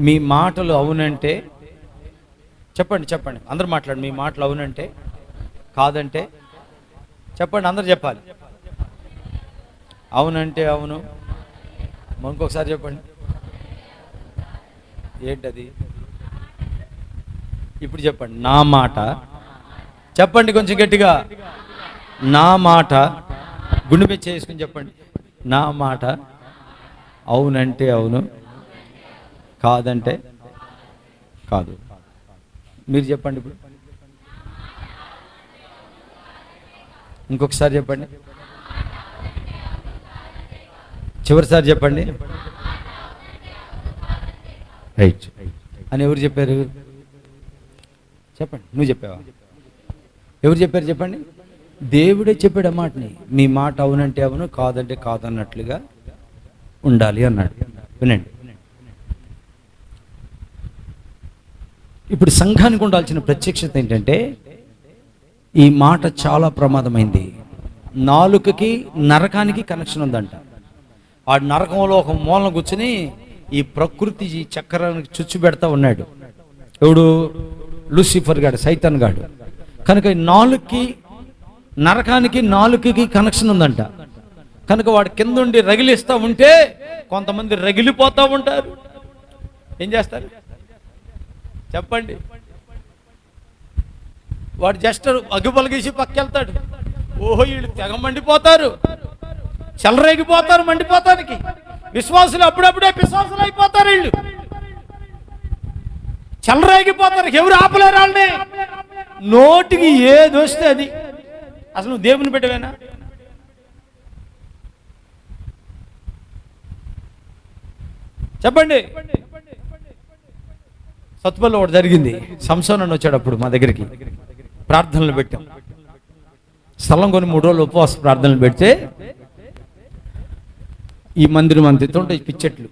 మీ మాటలు అవునంటే చెప్పండి, చెప్పండి అందరు మాట్లాడు. మీ మాటలు అవునంటే, కాదంటే చెప్పండి, అందరు చెప్పాలి. అవునంటే అవును, ఇంకొకసారి చెప్పండి. ఏంటది? ఇప్పుడు చెప్పండి. నా మాట చెప్పండి కొంచెం గట్టిగా. నా మాట గుండె మీద చేసుకుని చెప్పండి. నా మాట అవునంటే అవును, కాదంటే కాదు. మీరు చెప్పండి. ఇప్పుడు ఇంకొకసారి చెప్పండి. చివరిసారి చెప్పండి. రైట్ అని ఎవరు చెప్పారు? చెప్పండి. నువ్వు చెప్పావా? ఎవరు చెప్పారు చెప్పండి? దేవుడే చెప్పాడు ఆ మాటని. మీ మాట అవునంటే అవును, కాదంటే కాదు అన్నట్లుగా ఉండాలి అన్నాడు. వినండి. ఇప్పుడు సంఘానికి ఉండాల్సిన ప్రత్యక్షత ఏంటంటే, ఈ మాట చాలా ప్రమాదమైంది. నాలుకకి నరకానికి కనెక్షన్ ఉందంట. ఆ నరకంలో ఒక మూలన కూర్చుని ఈ ప్రకృతి ఈ చక్రానికి చుచ్చు పెడతా ఉన్నాడు. ఎవడు? లూసిఫర్ గాడు, సైతాన్ గాడు. కనుక నాలుగుకి నరకానికి నాలుగుకి కనెక్షన్ ఉందంట. కనుక వాడు కిందుండి రగిలిస్తూ ఉంటే కొంతమంది రగిలిపోతూ ఉంటారు. ఏం చేస్తారు చెప్పండి? వాడు జస్ట్ అగ్గిపొలగేసి పక్కెళ్తాడు. ఓహో వీళ్ళు తెగ మండిపోతారు, చెలరేగిపోతారు మండిపోతానికి. విశ్వాసులు అప్పుడప్పుడే విశ్వాసులు అయిపోతారు. వీళ్ళు చెలరేగిపోతారు. ఎవరు ఆపలేరు వాళ్ళని. నోటికి ఏది వస్తే అది. అసలు నువ్వు దేవుని బిడ్డవేనా? చెప్పండి. సత్తుపల్లిలో ఒకటి జరిగింది. సంసోను వచ్చాడు అప్పుడు మా దగ్గరికి. ప్రార్థనలు పెట్టాం. స్థలం కొని 3 రోజులు ఉపవాస ప్రార్థనలు పెడితే ఈ మందిరం అంత ఉంటాయి పిచ్చెట్లు.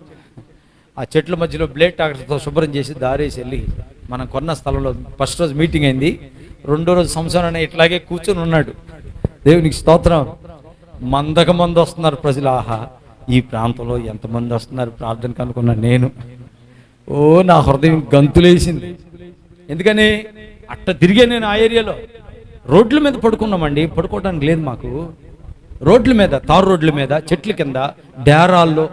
ఆ చెట్ల మధ్యలో బ్లేడ్ టాక్టర్తో శుభ్రం చేసి దారేసి వెళ్ళి మనం కొన్న స్థలంలో ఫస్ట్ రోజు మీటింగ్ అయింది. 2వ రోజు సంవత్సరం అనే ఇట్లాగే కూర్చొని ఉన్నాడు. దేవునికి స్తోత్రం. మందక మంది వస్తున్నారు ప్రజలు. ఆహా, ఈ ప్రాంతంలో ఎంతమంది వస్తున్నారు ప్రార్థనకు అనుకున్నాను నేను. ఓ నా హృదయం గంతులేసింది. ఎందుకని అట్ట తిరిగే నేను ఆ ఏరియాలో రోడ్ల మీద పడుకున్నామండి. పడుకోవడానికి లేదు మాకు. రోడ్ల మీద, తారు రోడ్ల మీద, చెట్ల కింద, డేరాల్లో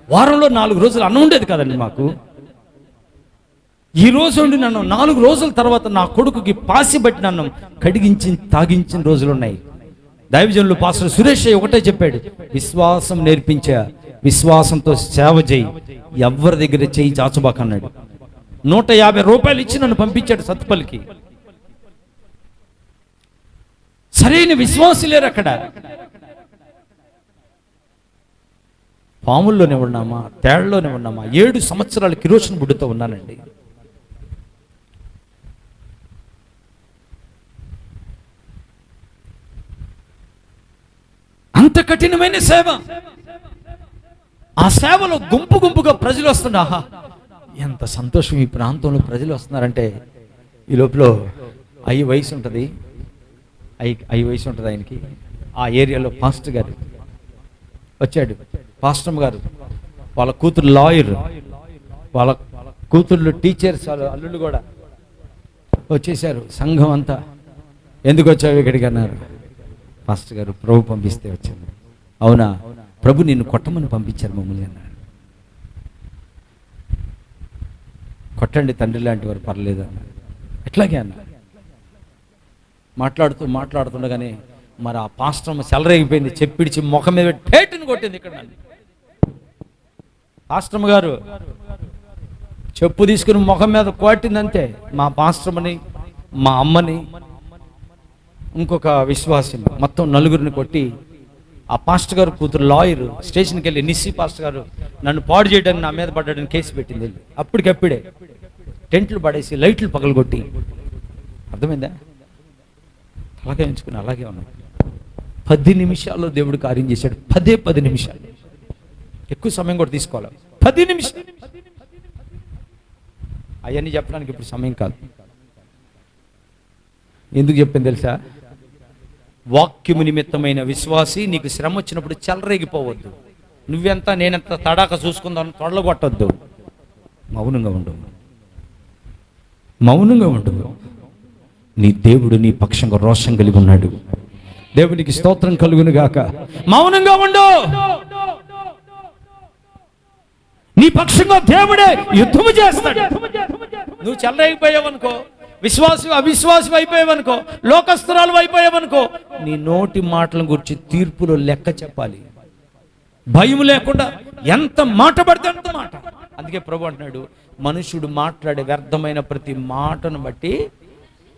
వారంలో 4 రోజులు అన్నం ఉండేది కదండి మాకు. ఈ రోజు ఉండి నన్ను 4 రోజుల తర్వాత నా కొడుకుకి పాసి బట్టి నన్ను కడిగించి తాగించిన రోజులు ఉన్నాయి. దైవజనులు పాస్టర్ సురేష్ ఒకటే చెప్పాడు, విశ్వాసం నేర్పించా, విశ్వాసంతో సేవ చేయి, ఎవరి దగ్గర చేయి చాచుబాక అన్నాడు. 150 రూపాయలు ఇచ్చి నన్ను పంపించాడు సత్తుపల్లికి. సరైన విశ్వాసం లేరు అక్కడ. పాముల్లోనే ఉన్నామా, తేళ్లలోనే ఉన్నామా? 7 సంవత్సరాలు కిరోసిన్ బుడ్డుతో ఉన్నానండి. అంత కఠినమైన సేవ. ఆ సేవలో గుంపు గుంపుగా ప్రజలు వస్తున్నా. ఆహా, ఎంత సంతోషం! ఈ ప్రాంతంలో ప్రజలు వస్తున్నారంటే. ఈ లోపల అయ్యి వయసు ఉంటుంది ఆయనకి. ఆ ఏరియాలో పాస్టర్ గారు వచ్చాడు. పాస్టర్ గారు వాళ్ళ కూతురు లాయర్, వాళ్ళ కూతుర్లు టీచర్స్, వాళ్ళ అల్లుళ్ళు కూడా వచ్చేసారు. సంఘం అంతా ఎందుకు వచ్చావు ఇక్కడికి అన్నారు. పాస్టర్ గారు ప్రభు పంపిస్తే వచ్చాను. అవునా, ప్రభు నిన్ను కొట్టమని పంపించారు మమ్మల్ని అన్నాడు. కొట్టండి తండ్రి లాంటి వారు, పర్లేదు అన్నాడు. ఎట్లాగే అన్న మాట్లాడుతుండగానే మరి ఆ పాస్టర్ సెలరేగిపోయింది, చెప్పిడిచి ముఖం మీద టేటుని కొట్టింది. ఇక్కడ నన్ను పాస్టర్ గారు చెప్పు తీసుకుని ముఖం మీద కొట్టిందంతే. మా పాస్టర్ని, మా అమ్మని, ఇంకొక విశ్వాసిని, మొత్తం నలుగురిని కొట్టి ఆ పాస్టర్ గారు కూతురు లాయర్ స్టేషన్కి వెళ్ళి నిస్సి పాస్టర్ గారు నన్ను పాడు చేయడానికి నా మీద పడ్డాడని కేసు పెట్టింది. వెళ్ళి అప్పటికప్పుడే టెంట్లు పడేసి లైట్లు పగలగొట్టి, అర్థమైందా, అలాగే ఉంచుకుని అలాగే ఉన్నాడు. 10 నిమిషాల్లో దేవుడు కార్యం చేశాడు. 10 నిమిషాలు, ఎక్కువ సమయం కూడా తీసుకోవాలి. 10 నిమిషాలు. అవన్నీ చెప్పడానికి ఇప్పుడు సమయం కాదు. ఎందుకు చెప్పింది తెలుసా? వాక్యము నిమిత్తమైన విశ్వాసి, నీకు శ్రమ వచ్చినప్పుడు చెలరేగిపోవద్దు. నువ్వెంత నేనెంత తడాక చూసుకుందాం తొడలగొట్టద్దు. మౌనంగా ఉండు, మౌనంగా ఉండు. నీ దేవుడు నీ పక్షంగా రోషం కలిగి ఉన్నాడు. దేవునికి స్తోత్రం కలుగును గాక. మౌనంగా ఉండు. నీ పక్షంగా దేవుడే యుద్ధము చేస్తాడు. నువ్వు చెలరైపోయావనుకో, విశ్వాసం అవిశ్వాసం అయిపోయావనుకో, లోకస్తురాలు అయిపోయావనుకో, నీ నోటి మాటల గురించి తీర్పులో లెక్క చెప్పాలి. భయం లేకుండా ఎంత మాట పడితే అంత మాట. అందుకే ప్రభు అంటున్నాడు, మనుషుడు మాట్లాడే వ్యర్థమైన ప్రతి మాటను బట్టి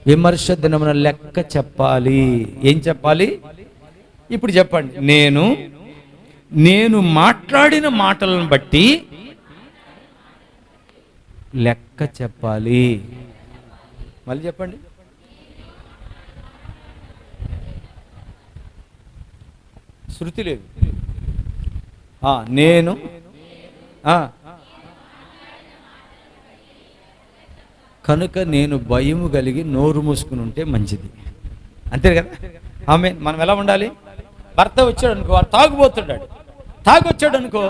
విమర్శ దినమున లెక్క చెప్పాలి. ఏం చెప్పాలి? ఇప్పుడు చెప్పండి. నేను మాట్లాడిన మాటలను బట్టి లెక్క చెప్పాలి. మళ్ళీ చెప్పండి. శృతి లేదు. నేను కనుక నేను భయము కలిగి నోరు మూసుకుని ఉంటే మంచిది. అంతే కదా? ఆమె మనం ఎలా ఉండాలి? భర్త వచ్చాడు అనుకో, వాడు తాగుబోతున్నాడు, తాగొచ్చాడు అనుకో,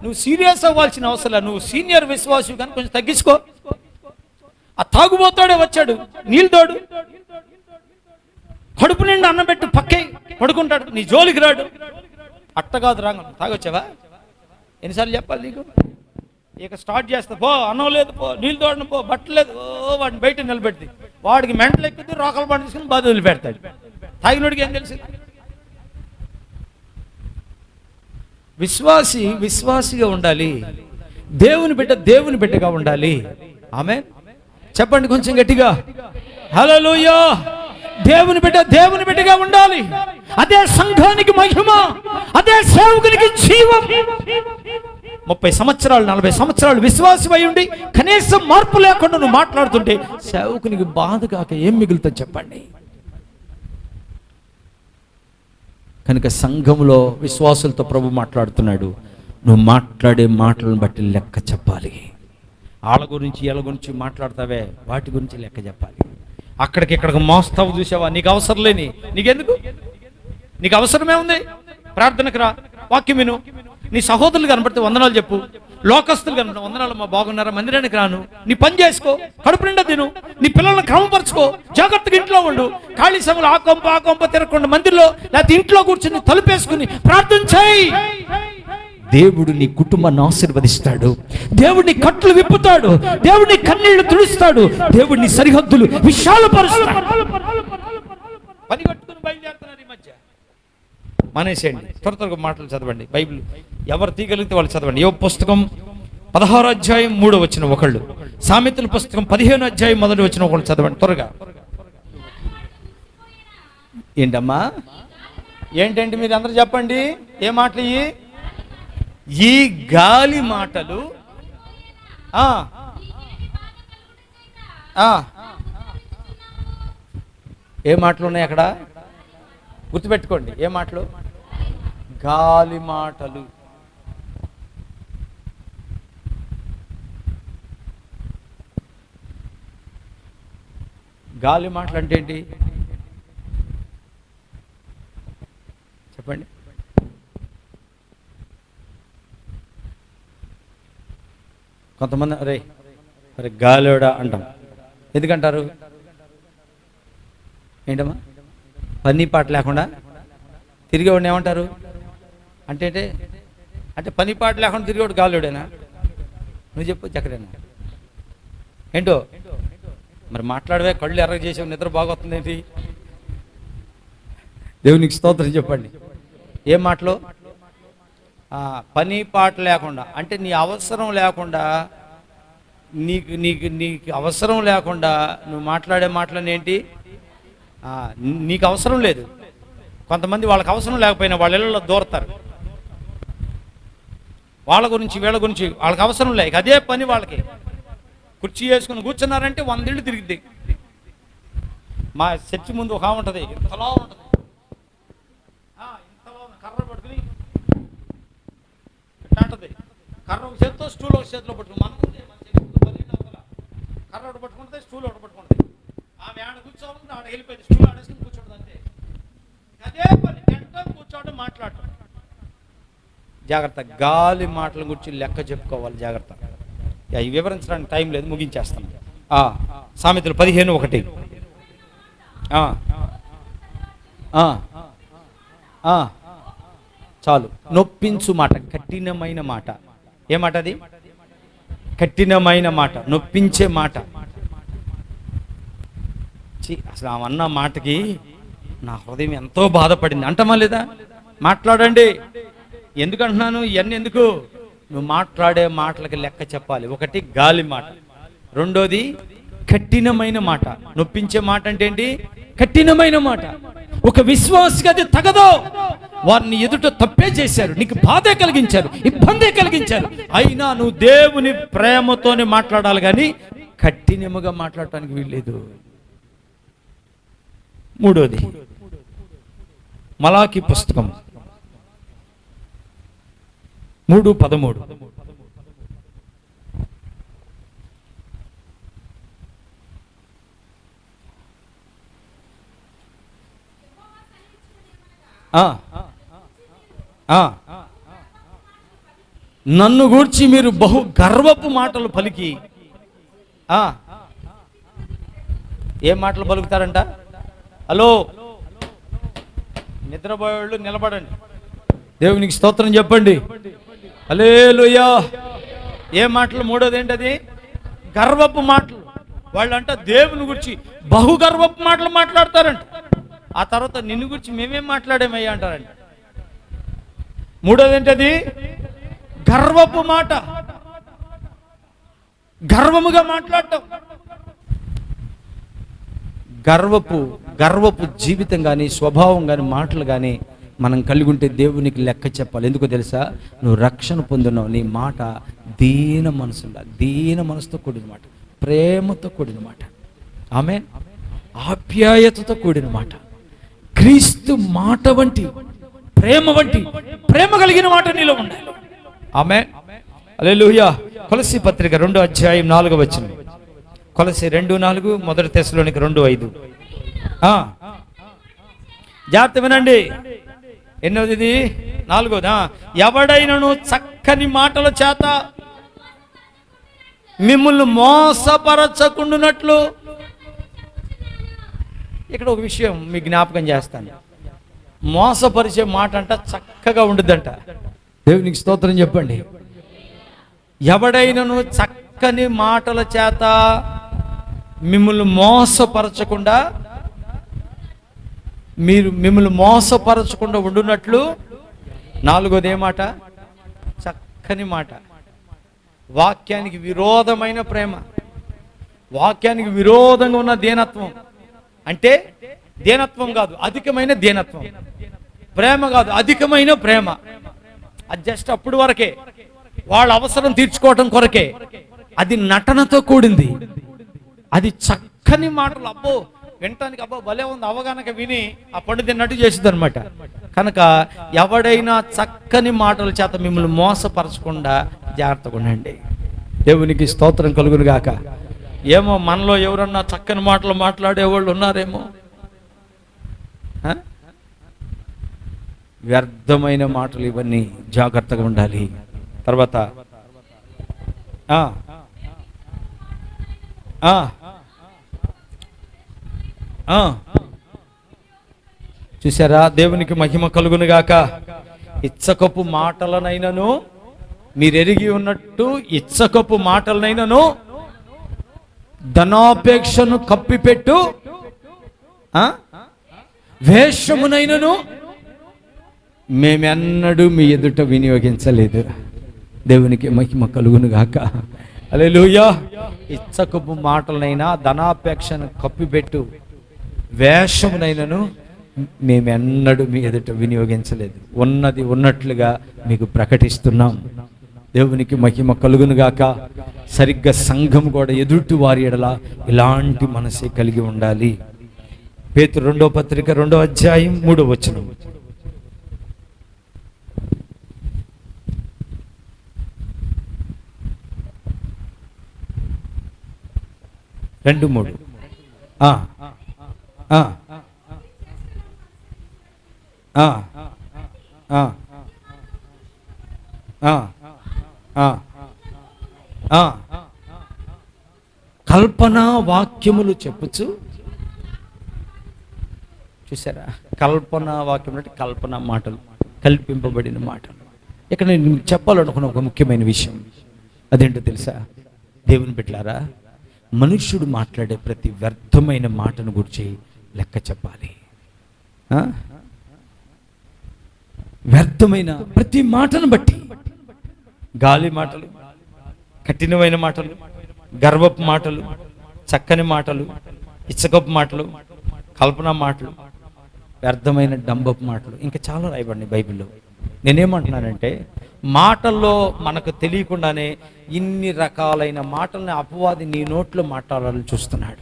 నువ్వు సీరియస్ అవ్వాల్సిన అవసరం. నువ్వు సీనియర్ విశ్వాసు కానీ కొంచెం తగ్గించుకో. ఆ తాగుబోతాడే వచ్చాడు, నీళ్ళు తోడు, కడుపు నిండా అన్నం పెట్టు, పక్కే పడుకుంటాడు, నీ జోలికి రాడు. అట్ట కాదు, రాంగ తాగొచ్చావా? ఎన్నిసార్లు చెప్పాలి నీకు? ఇక స్టార్ట్ చేస్తా, పో అన్నం లేదు, పో నీళ్ళు తోడను, పో బట్టలు లేదు, వాడిని బయట నిలబెట్టి వాడికి మెంటలు ఎక్కుద్ది, రోకలు బండి తీసుకుని బాధ వదిలిపెడతాడు. తాగినోడికి ఏం తెలిసి? విశ్వాసిగా ఉండాలి. దేవుని బిడ్డగా ఉండాలి. ఆమేన్. చెప్పండి కొంచెం గట్టిగా, హల్లెలూయా. దేవుని బిడ్డగా ఉండాలి. అదే సంఘానికి మహిమ, అదే సేవకునికి జీవం. 30 సంవత్సరాలు 40 సంవత్సరాలు విశ్వాసం అయి ఉండి కనీసం మార్పు లేకుండా నువ్వు మాట్లాడుతుంటే సేవకునికి బాధ కాక ఏం మిగులుతుంది చెప్పండి? కనుక సంఘంలో విశ్వాసులతో ప్రభు మాట్లాడుతున్నాడు, నువ్వు మాట్లాడే మాటలను బట్టి లెక్క చెప్పాలి. వాళ్ళ గురించి వీళ్ళ గురించి మాట్లాడతావే, వాటి గురించి లెక్క చెప్పాలి. ఇక్కడికి మోస్తావు చూసావా? నీకు అవసరం లేని, నీకెందుకు? నీకు అవసరమే ఉంది? ప్రార్థనకు రా, వాక్యం విను. నీ సహోదరులు కనబడితే వందనాలు చెప్పు, లోకస్తులు కనబడి వందనాలు మా బాగున్నారా, మందిరానికి రాను. నీ పని చేసుకో, కడుపు నిండా తిను, నీ పిల్లలను క్రమపరచుకో, జాగ్రత్తగా ఇంట్లో ఉండు. ఖాళీ సమయంలో ఆ కొంప తిరగకుండా మందిరంలో లేకపోతే ఇంట్లో కూర్చుని తలుపేసుకుని ప్రార్థన చేయి. దేవుడు నీ కుటుంబాన్ని ఆశీర్వదిస్తాడు. దేవుడిని కట్లు విప్పుతాడు. దేవుడిని కన్నీళ్లు తుడుస్తాడు. దేవుడిని సరిహద్దులు విశాలపరుస్తాడు. పని కట్టుకుని బయలుదేరుతున్నారు ఈ మధ్య. మానేసేయండి, త్వరగా మాటలు చదవండి. బైబిల్ ఎవరు తీయగలిగితే వాళ్ళు చదవండి. యోబు పుస్తకం 16వ అధ్యాయం 3వ వచనం ఒకళ్ళు, సామెతల పుస్తకం 15వ అధ్యాయం 1వ వచనం ఒకళ్ళు చదవండి త్వరగా. ఏంటమ్మా? ఏంటంటే మీరు అందరూ చెప్పండి, ఏ మాటలు ఇవి? ఈ గాలి మాటలు. ఏ మాటలు ఉన్నాయి అక్కడ? గుర్తుపెట్టుకోండి, ఏ మాటలు? గాలి మాటలు. గాలి మాటలు అంటే ఏంటి చెప్పండి? కొంతమంది అరే గాలోడా అంటాం. ఎందుకంటారు? ఏంటమ్మా? పని పాట లేకుండా తిరిగేవాడిని ఏమంటారు అంటే అంటే పని పాట లేకుండా తిరిగేవాడు గాలుడేనా? నువ్వు చెప్పు చక్కడేనా ఏంటో మరి మాట్లాడవే, కళ్ళు ఎర్ర చేసావు, నిద్ర బాగొస్తుంది ఏంటి? దేవునికి స్తోత్రం చెప్పండి. ఏం మాటలు? పని పాట లేకుండా అంటే నీ అవసరం లేకుండా, నీకు అవసరం లేకుండా నువ్వు మాట్లాడే మాటలని ఏంటి? నీకు అవసరం లేదు. కొంతమంది వాళ్ళకి అవసరం లేకపోయినా వాళ్ళ ఇళ్ళలో దూరతారు. వాళ్ళ గురించి వీళ్ళ గురించి వాళ్ళకి అవసరం లేక అదే పని వాళ్ళకి. కుర్చీ వేసుకుని కూర్చున్నారంటే 100 ఇళ్ళు తిరిగిద్ది. మా చర్చి ముందు ఒక ఉంటుంది, ఇంతలా ఉంటుంది, ఇంతలా కర్ర పట్టుకుని అంటది. కర్ర ఒక చేతితో స్టూల్ ఒక చేతిలో పట్టుకుని మన కర్ర ఒకటి పట్టుకుంటుంది, స్టూల్ ఒకటి పట్టుకుంటుంది. ఆమె ఆడ కూర్చోవాలంటే ఆడ వెళ్ళిపోయింది, స్టూల్ ఆడేసుకుని కూర్చోవడం అంతే. అదే పని గంట కూర్చోవడం, మాట్లాడటం. జాగ్రత్త, గాలి మాటల గురించి లెక్క చెప్పుకోవాలి జాగ్రత్త. ఇవి వివరించడానికి టైం లేదు, ముగించేస్తాను. సామెతలు 15:1. చాలు. నొప్పించు మాట, కఠినమైన మాట. ఏ మాట అది? కఠినమైన మాట, నొప్పించే మాట. అసలు ఆమె అన్న మాటకి నా హృదయం ఎంతో బాధపడింది. అంటమా లేదా? మాట్లాడండి. ఎందుకంటున్నాను ఇవన్నీ? ఎందుకు? నువ్వు మాట్లాడే మాటలకి లెక్క చెప్పాలి. ఒకటి గాలి మాట, రెండోది కఠినమైన మాట. నొప్పించే మాట అంటే ఏంటి? కఠినమైన మాట. ఒక విశ్వాసికి అది తగదో. వారిని ఎదుట తప్పే చేశారు, నీకు బాధే కలిగించారు, ఇబ్బందే కలిగించారు, అయినా నువ్వు దేవుని ప్రేమతోనే మాట్లాడాలి కానీ కఠినముగా మాట్లాడటానికి వీల్లేదు. మూడోది మలాకి పుస్తకం 3:13. నన్ను గూర్చి మీరు బహు గర్వపు మాటలు పలికి. ఏం మాటలు పలుకుతారంట? హలో, నిద్రపోయేవాళ్ళు నిలబడండి, దేవునికి స్తోత్రం చెప్పండి. హల్లెలూయా. ఏ మాటలు? మూడోది ఏంటది? గర్వపు మాటలు. వాళ్ళంట దేవుని గురించి బహు గర్వపు మాటలు మాట్లాడతారంట. ఆ తర్వాత నిన్ను గురించి మేమేం మాట్లాడేమయ్యా అంటారంట. మూడోది ఏంటది? గర్వపు మాట, గర్వముగా మాట్లాడటం. గర్వపు జీవితం కానీ, స్వభావం కానీ, మాటలు కానీ మనం కలిగి ఉంటే దేవునికి లెక్క చెప్పాలి. ఎందుకో తెలుసా? నువ్వు రక్షణ పొందున్నావు. నీ మాట దీన మనసుతో కూడిన మాట, ప్రేమతో కూడిన మాట, ఆమేన్, ఆప్యాయతతో కూడిన మాట, క్రీస్తు మాట వంటి ప్రేమ కలిగిన మాట నీలో ఉండాలి. ఆమేన్, హల్లెలూయా. కొలస్సీ పత్రిక 2:4. కొలస్సీ 2:4, 1 తెస్సలోనిక 2:5. జాగ్రత్త వినండి. ఎన్నోది? 4. ఎవడైనను చక్కని మాటల చేత మిమ్మల్ని మోసపరచకుండునట్లు. ఇక్కడ ఒక విషయం మీ జ్ఞాపకం చేస్తాను. మోసపరిచే మాట అంట చక్కగా ఉండుద్దంట. దేవునికి స్తోత్రం చెప్పండి. ఎవడైనను చక్కని మాటల చేత మిమ్మల్ని మోసపరచకుండా, మిమ్మల్ని మోసపరచకుండా ఉండునట్లు. 4వ మాట? చక్కని మాట. వాక్యానికి విరోధమైన ప్రేమ, వాక్యానికి విరోధంగా ఉన్న దీనత్వం. అంటే దీనత్వం కాదు, అధికమైన దీనత్వం. ప్రేమ కాదు, అధికమైన ప్రేమ. అది జస్ట్ అప్పుడు వరకే, వాళ్ళ అవసరం తీర్చుకోవటం కొరకే. అది నటనతో కూడింది. అది చక్కని మాటలు. అబ్బో, వినటానికి అబ్బో భలే ఉంది, అవగాహనక విని ఆ పండు తిన్నట్టు చేసింది అనమాట. కనుక ఎవడైనా చక్కని మాటల చేత మిమ్మల్ని మోసపరచకుండా జాగ్రత్తగా ఉండండి. దేవునికి స్తోత్రం కలుగును గాక. ఏమో మనలో ఎవరన్నా చక్కని మాటలు మాట్లాడేవాళ్ళు ఉన్నారేమో. వ్యర్థమైన మాటలు ఇవన్నీ, జాగ్రత్తగా ఉండాలి. తర్వాత చూసారా? దేవునికి మహిమ కలుగును గాక. ఇచ్చకపు మాటలనైనను మీరెరిగి ఉన్నట్టు ఇచ్చకపు మాటలనైనను ధనాపేక్షను కప్పిపెట్టు వేషమునైనను మేమెన్నడూ మీ ఎదుట వినియోగించలేదు. దేవునికి మహిమ కలుగును గాక. హల్లెలూయా. ఇచ్చకపు మాటలనైనా ధనాపేక్షను కప్పిపెట్టు వేషమునైనను మేమెన్నడూ మీ ఎదుట వినియోగించలేదు. ఉన్నది ఉన్నట్లుగా మీకు ప్రకటిస్తున్నాం. దేవునికి మహిమ కలుగును గాక. సరిగ్గా సంఘం కూడా ఎదుటి వారి ఎడల ఇలాంటి మనసే కలిగి ఉండాలి. పేతురు 2వ పత్రిక 2వ అధ్యాయం 3వ వచనం. రెండు మూడు కల్పనా వాక్యములు చెప్పుచు. చూసారా? కల్పనా వాక్యం అంటే కల్పన మాటలు, కల్పింపబడిన మాటలు. ఇక్కడ నేను చెప్పాలనుకున్న ఒక ముఖ్యమైన విషయం అదేంటో తెలుసా? దేవుని బిడ్డలారా, మనుష్యుడు మాట్లాడే ప్రతి వ్యర్థమైన మాటను గురించి లెక్క చెప్పాలి. వ్యర్థమైన ప్రతి మాటను బట్టి, గాలి మాటలు, కఠినమైన మాటలు, గర్వపు మాటలు, చక్కని మాటలు, ఇచ్చకపు మాటలు, కల్పన మాటలు, వ్యర్థమైన డంబపు మాటలు, ఇంకా చాలా రాయబడినాయి బైబిల్లో. నేనేమంటున్నానంటే, మాటల్లో మనకు తెలియకుండానే ఇన్ని రకాలైన మాటల్ని అపవాది నీ నోట్లో మాట్లాడాలని చూస్తున్నాడు.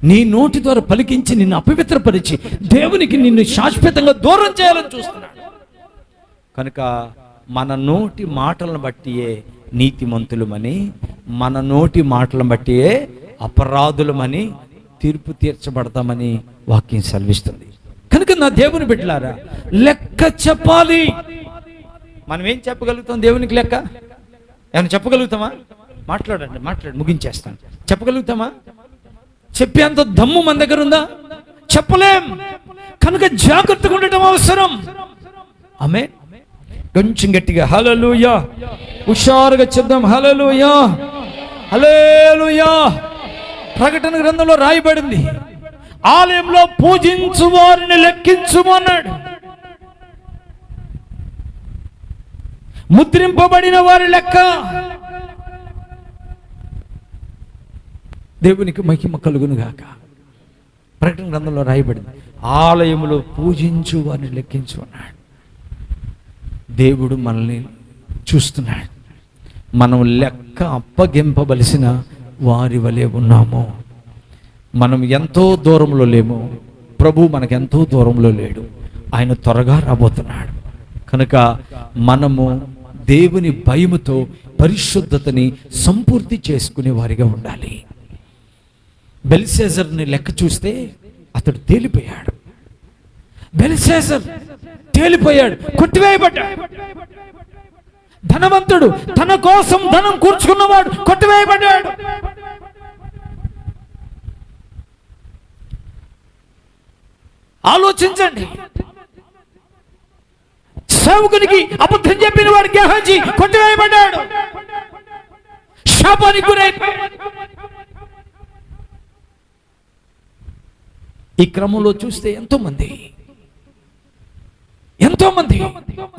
నీ నోటి ద్వారా పలికించి నిన్ను అపవిత్రపరిచి దేవునికి నిన్ను శాశ్వతంగా దూరం చేయాలని చూస్తున్నాడు. కనుక మన నోటి మాటలను బట్టియే నీతిమంతులమని, మన నోటి మాటలను బట్టియే అపరాధులమని తీర్పు తీర్చబడతామని వాక్యం సెలవిస్తుంది. కనుక నా దేవుని బిడ్డలారా, లెక్క చెప్పాలి. మనం ఏం చెప్పగలుగుతాం దేవునికి లెక్క? ఏమైనా చెప్పగలుగుతామా? మాట్లాడండి, ముగించేస్తాను. చెప్పగలుగుతామా? చెప్పేంత దమ్ము మన దగ్గర ఉందా? చెప్పలేం. కనుక జాగ్రత్తగా ఉండటం అవసరం. ఆమె కొంచెం గట్టిగా హల్లెలూయా, హుషారుగా చెప్దాం. హల్లెలూయా, హల్లెలూయా. ప్రకటన గ్రంథంలో రాయబడింది, ఆలయంలో పూజించు వారిని లెక్కించుము అన్నాడు. ముద్రింపబడిన వారి లెక్క. దేవునికి మహిమ కలుగును గాక. ప్రకటన గ్రంథంలో రాయబడింది, ఆలయములో పూజించు వారిని లెక్కించు అన్నాడు. దేవుడు మనల్ని చూస్తున్నాడు. మనం లెక్క అప్పగింపవలసిన వారి వలె ఉన్నాము. మనం ఎంతో దూరంలో లేము, ప్రభు మనకు ఎంతో దూరంలో లేడు. ఆయన త్వరగా రాబోతున్నాడు. కనుక మనము దేవుని భయముతో పరిశుద్ధతని సంపూర్తి చేసుకునే వారిగా ఉండాలి. బెల్షెజర్ని లెక్క చూస్తే అతడు తేలిపోయాడు. బెల్షెజర్ తేలిపోయాడు, కొట్టివేయబడ్డాడు. ధనవంతుడు, తన కోసం ధనం కూర్చుకున్నవాడు కొట్టివేయబడ్డాడు. ఆలోచించండి. సేవకునికి అబద్ధం చెప్పిన వాడు గెహజీ కొట్టివేయబడ్డాడు, శాపానికి గురైపోయాడు. ఈ క్రమంలో చూస్తే ఎంతో మంది.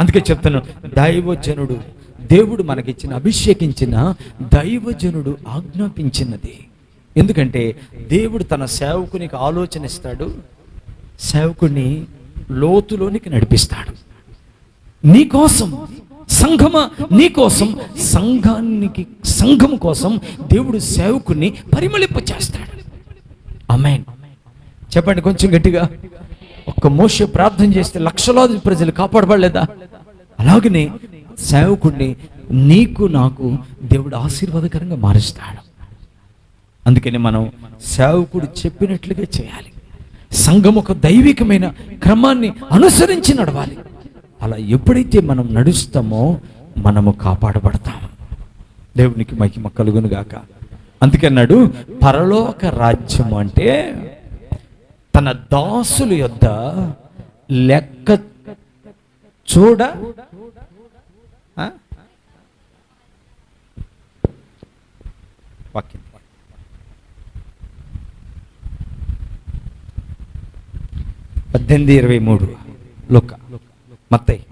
అందుకే చెప్తాను, దైవజనుడు, దేవుడు మనకిచ్చిన అభిషేకించిన దైవజనుడు ఆజ్ఞాపించినది. ఎందుకంటే దేవుడు తన సేవకునికి ఆలోచన ఇస్తాడు, సేవకుని లోతులోనికి నడిపిస్తాడు. నీకోసం సంఘమా, నీకోసం సంఘం కోసం దేవుడు సేవకుని పరిమళింప చేస్తాడు. ఆమేన్. చెప్పండి కొంచెం గట్టిగా. ఒక్క మోషే ప్రార్థన చేస్తే లక్షలాది ప్రజలు కాపాడబడలేదా? అలాగనే సేవకుడిని నీకు నాకు దేవుడు ఆశీర్వాదకరంగా మారుస్తాడు. అందుకని మనం సేవకుడు చెప్పినట్లుగా చేయాలి. సంఘం ఒక దైవికమైన క్రమాన్ని అనుసరించి నడవాలి. అలా ఎప్పుడైతే మనం నడుస్తామో మనము కాపాడబడతాం. దేవునికి మహిమ కలుగును గాక. అందుకన్నాడు, పరలోక రాజ్యం అంటే తన దాసుల యొద్ద లెక్క చూడ వాక్యం 18:23 లూకా మత్తయి.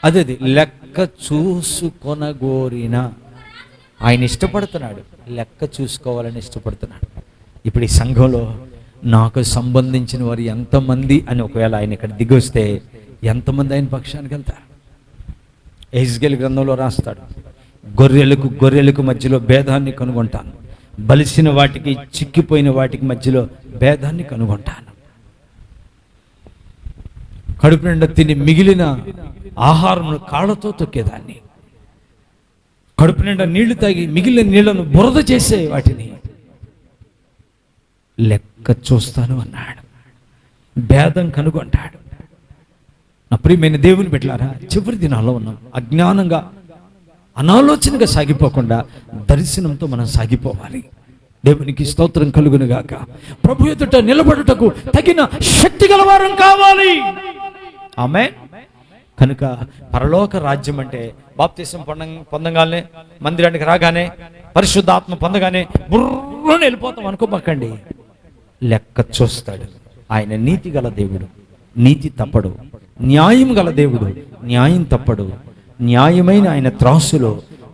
అదే లెక్క చూసుకొనగోరిన. ఆయన ఇష్టపడుతున్నాడు, లెక్క చూసుకోవాలని ఇష్టపడుతున్నాడు. ఇప్పుడు ఈ సంఘంలో నాకు సంబంధించిన వారు ఎంతమంది అని ఒకవేళ ఆయన ఇక్కడ దిగొస్తే ఎంతమంది ఆయన పక్షానికి వెళ్తారు? యెహెజ్కేలు గ్రంథంలో రాస్తాడు, గొర్రెలకు మధ్యలో భేదాన్ని కనుగొంటాను, బలిసిన వాటికి చిక్కిపోయిన వాటికి మధ్యలో భేదాన్ని కనుగొంటాను. కడుపు నిండా తిని మిగిలిన ఆహారం కాళ్ళతో తొక్కేదాన్ని, కడుపు నిండా నీళ్లు తాగి మిగిలిన నీళ్లను బురద చేసే వాటిని లెక్క చూస్తాను అన్నాడు. భేదం కనుగొంటాడు. నా ప్రియమైన దేవుని బిడ్డలారా, చివరి దినాల్లో ఉన్నాం. అజ్ఞానంగా అనాలోచనగా సాగిపోకుండా దర్శనంతో మనం సాగిపోవాలి. దేవునికి స్తోత్రం కలుగునుగాక. ప్రభు ఎదుట నిలబడుటకు తగిన శక్తి గలవారం కావాలి. ఆమేన్. కనుక పరలోక రాజ్యం అంటే బాప్తిసం పొందగానే, మందిరానికి రాగానే, పరిశుద్ధాత్మ పొందగానే బుర్రని వెళ్ళిపోతాం అనుకోబక్కండి. లెక్క చూస్తాడు. ఆయన నీతి గల దేవుడు, నీతి తప్పడు. న్యాయం గల దేవుడు, న్యాయం తప్పడు. న్యాయమైన ఆయన త్రాసులో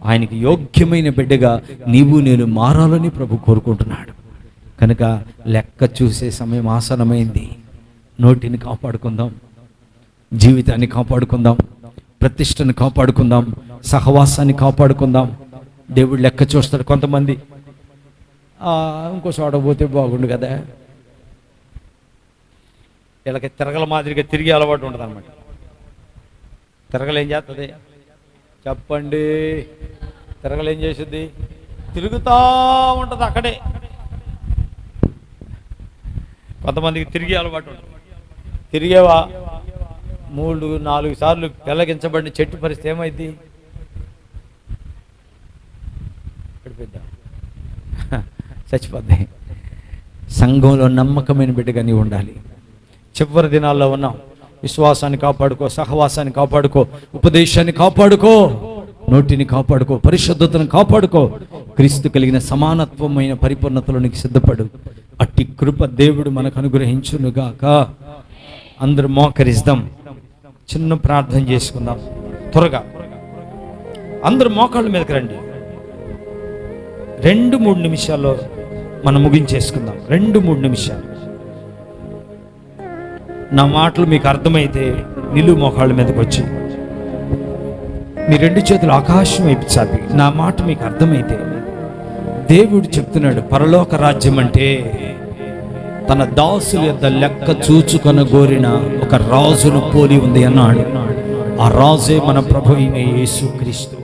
ఆయనకి యోగ్యమైన బిడ్డగా నీవు నేను మారాలని ప్రభు కోరుకుంటున్నాడు. కనుక లెక్క చూసే సమయం ఆసనమైంది. నోటిని కాపాడుకుందాం, జీవితాన్ని కాపాడుకుందాం, ప్రతిష్టను కాపాడుకుందాం, సహవాసాన్ని కాపాడుకుందాం. దేవుడు లెక్క చూస్తాడు. కొంతమంది ఇంకో చోట పోతే బాగుండు కదా, వీళ్ళకి తిరగల మాదిరిగా తిరిగి అలవాటు ఉంటుంది అన్నమాట. తిరగలేం చేస్తుంది చెప్పండి? తిరగలేం చేస్తుంది? తిరుగుతూ ఉంటుంది అక్కడే. కొంతమందికి తిరిగి అలవాటు ఉంటుంది. తిరిగేవా 3-4 సార్లు పెళ్ళగించబడిన చెట్టు పరిస్థితి ఏమైంది? చచ్చిపోద్ది. సంఘంలో నమ్మకమైన బిడ్డగా నీవు ఉండాలి. చివరి దినాల్లో ఉన్నాం. విశ్వాసాన్ని కాపాడుకో, సహవాసాన్ని కాపాడుకో, ఉపదేశాన్ని కాపాడుకో, నోటిని కాపాడుకో, పరిశుద్ధతను కాపాడుకో. క్రీస్తు కలిగిన సమానత్వమైన పరిపూర్ణతలోనికి సిద్ధపడు. అట్టి కృప దేవుడు మనకు అనుగ్రహించునుగాక. అందరూ మోకరిద్దాం, చిన్న ప్రార్థన చేసుకుందాం. త్వరగా అందరూ మోకాళ్ళ మీదకి రండి. 2-3 నిమిషాల్లో మనం ముగించేసుకుందాం. 2-3 నిమిషాలు. నా మాటలు మీకు అర్థమైతే నిలువు మోకాళ్ళ మీదకి వచ్చి మీ 2 చేతులు ఆకాశం వైపు చాపి, నా మాట మీకు అర్థమైతే, దేవుడు చెప్తున్నాడు పరలోక రాజ్యం అంటే తన దాసుల యొక్క లెక్క చూచుకొనగోరిన ఒక రాజును పోలి ఉంది అన్నాడు. ఆ రాజే మన ప్రభు అయిన యేసుక్రీస్తు.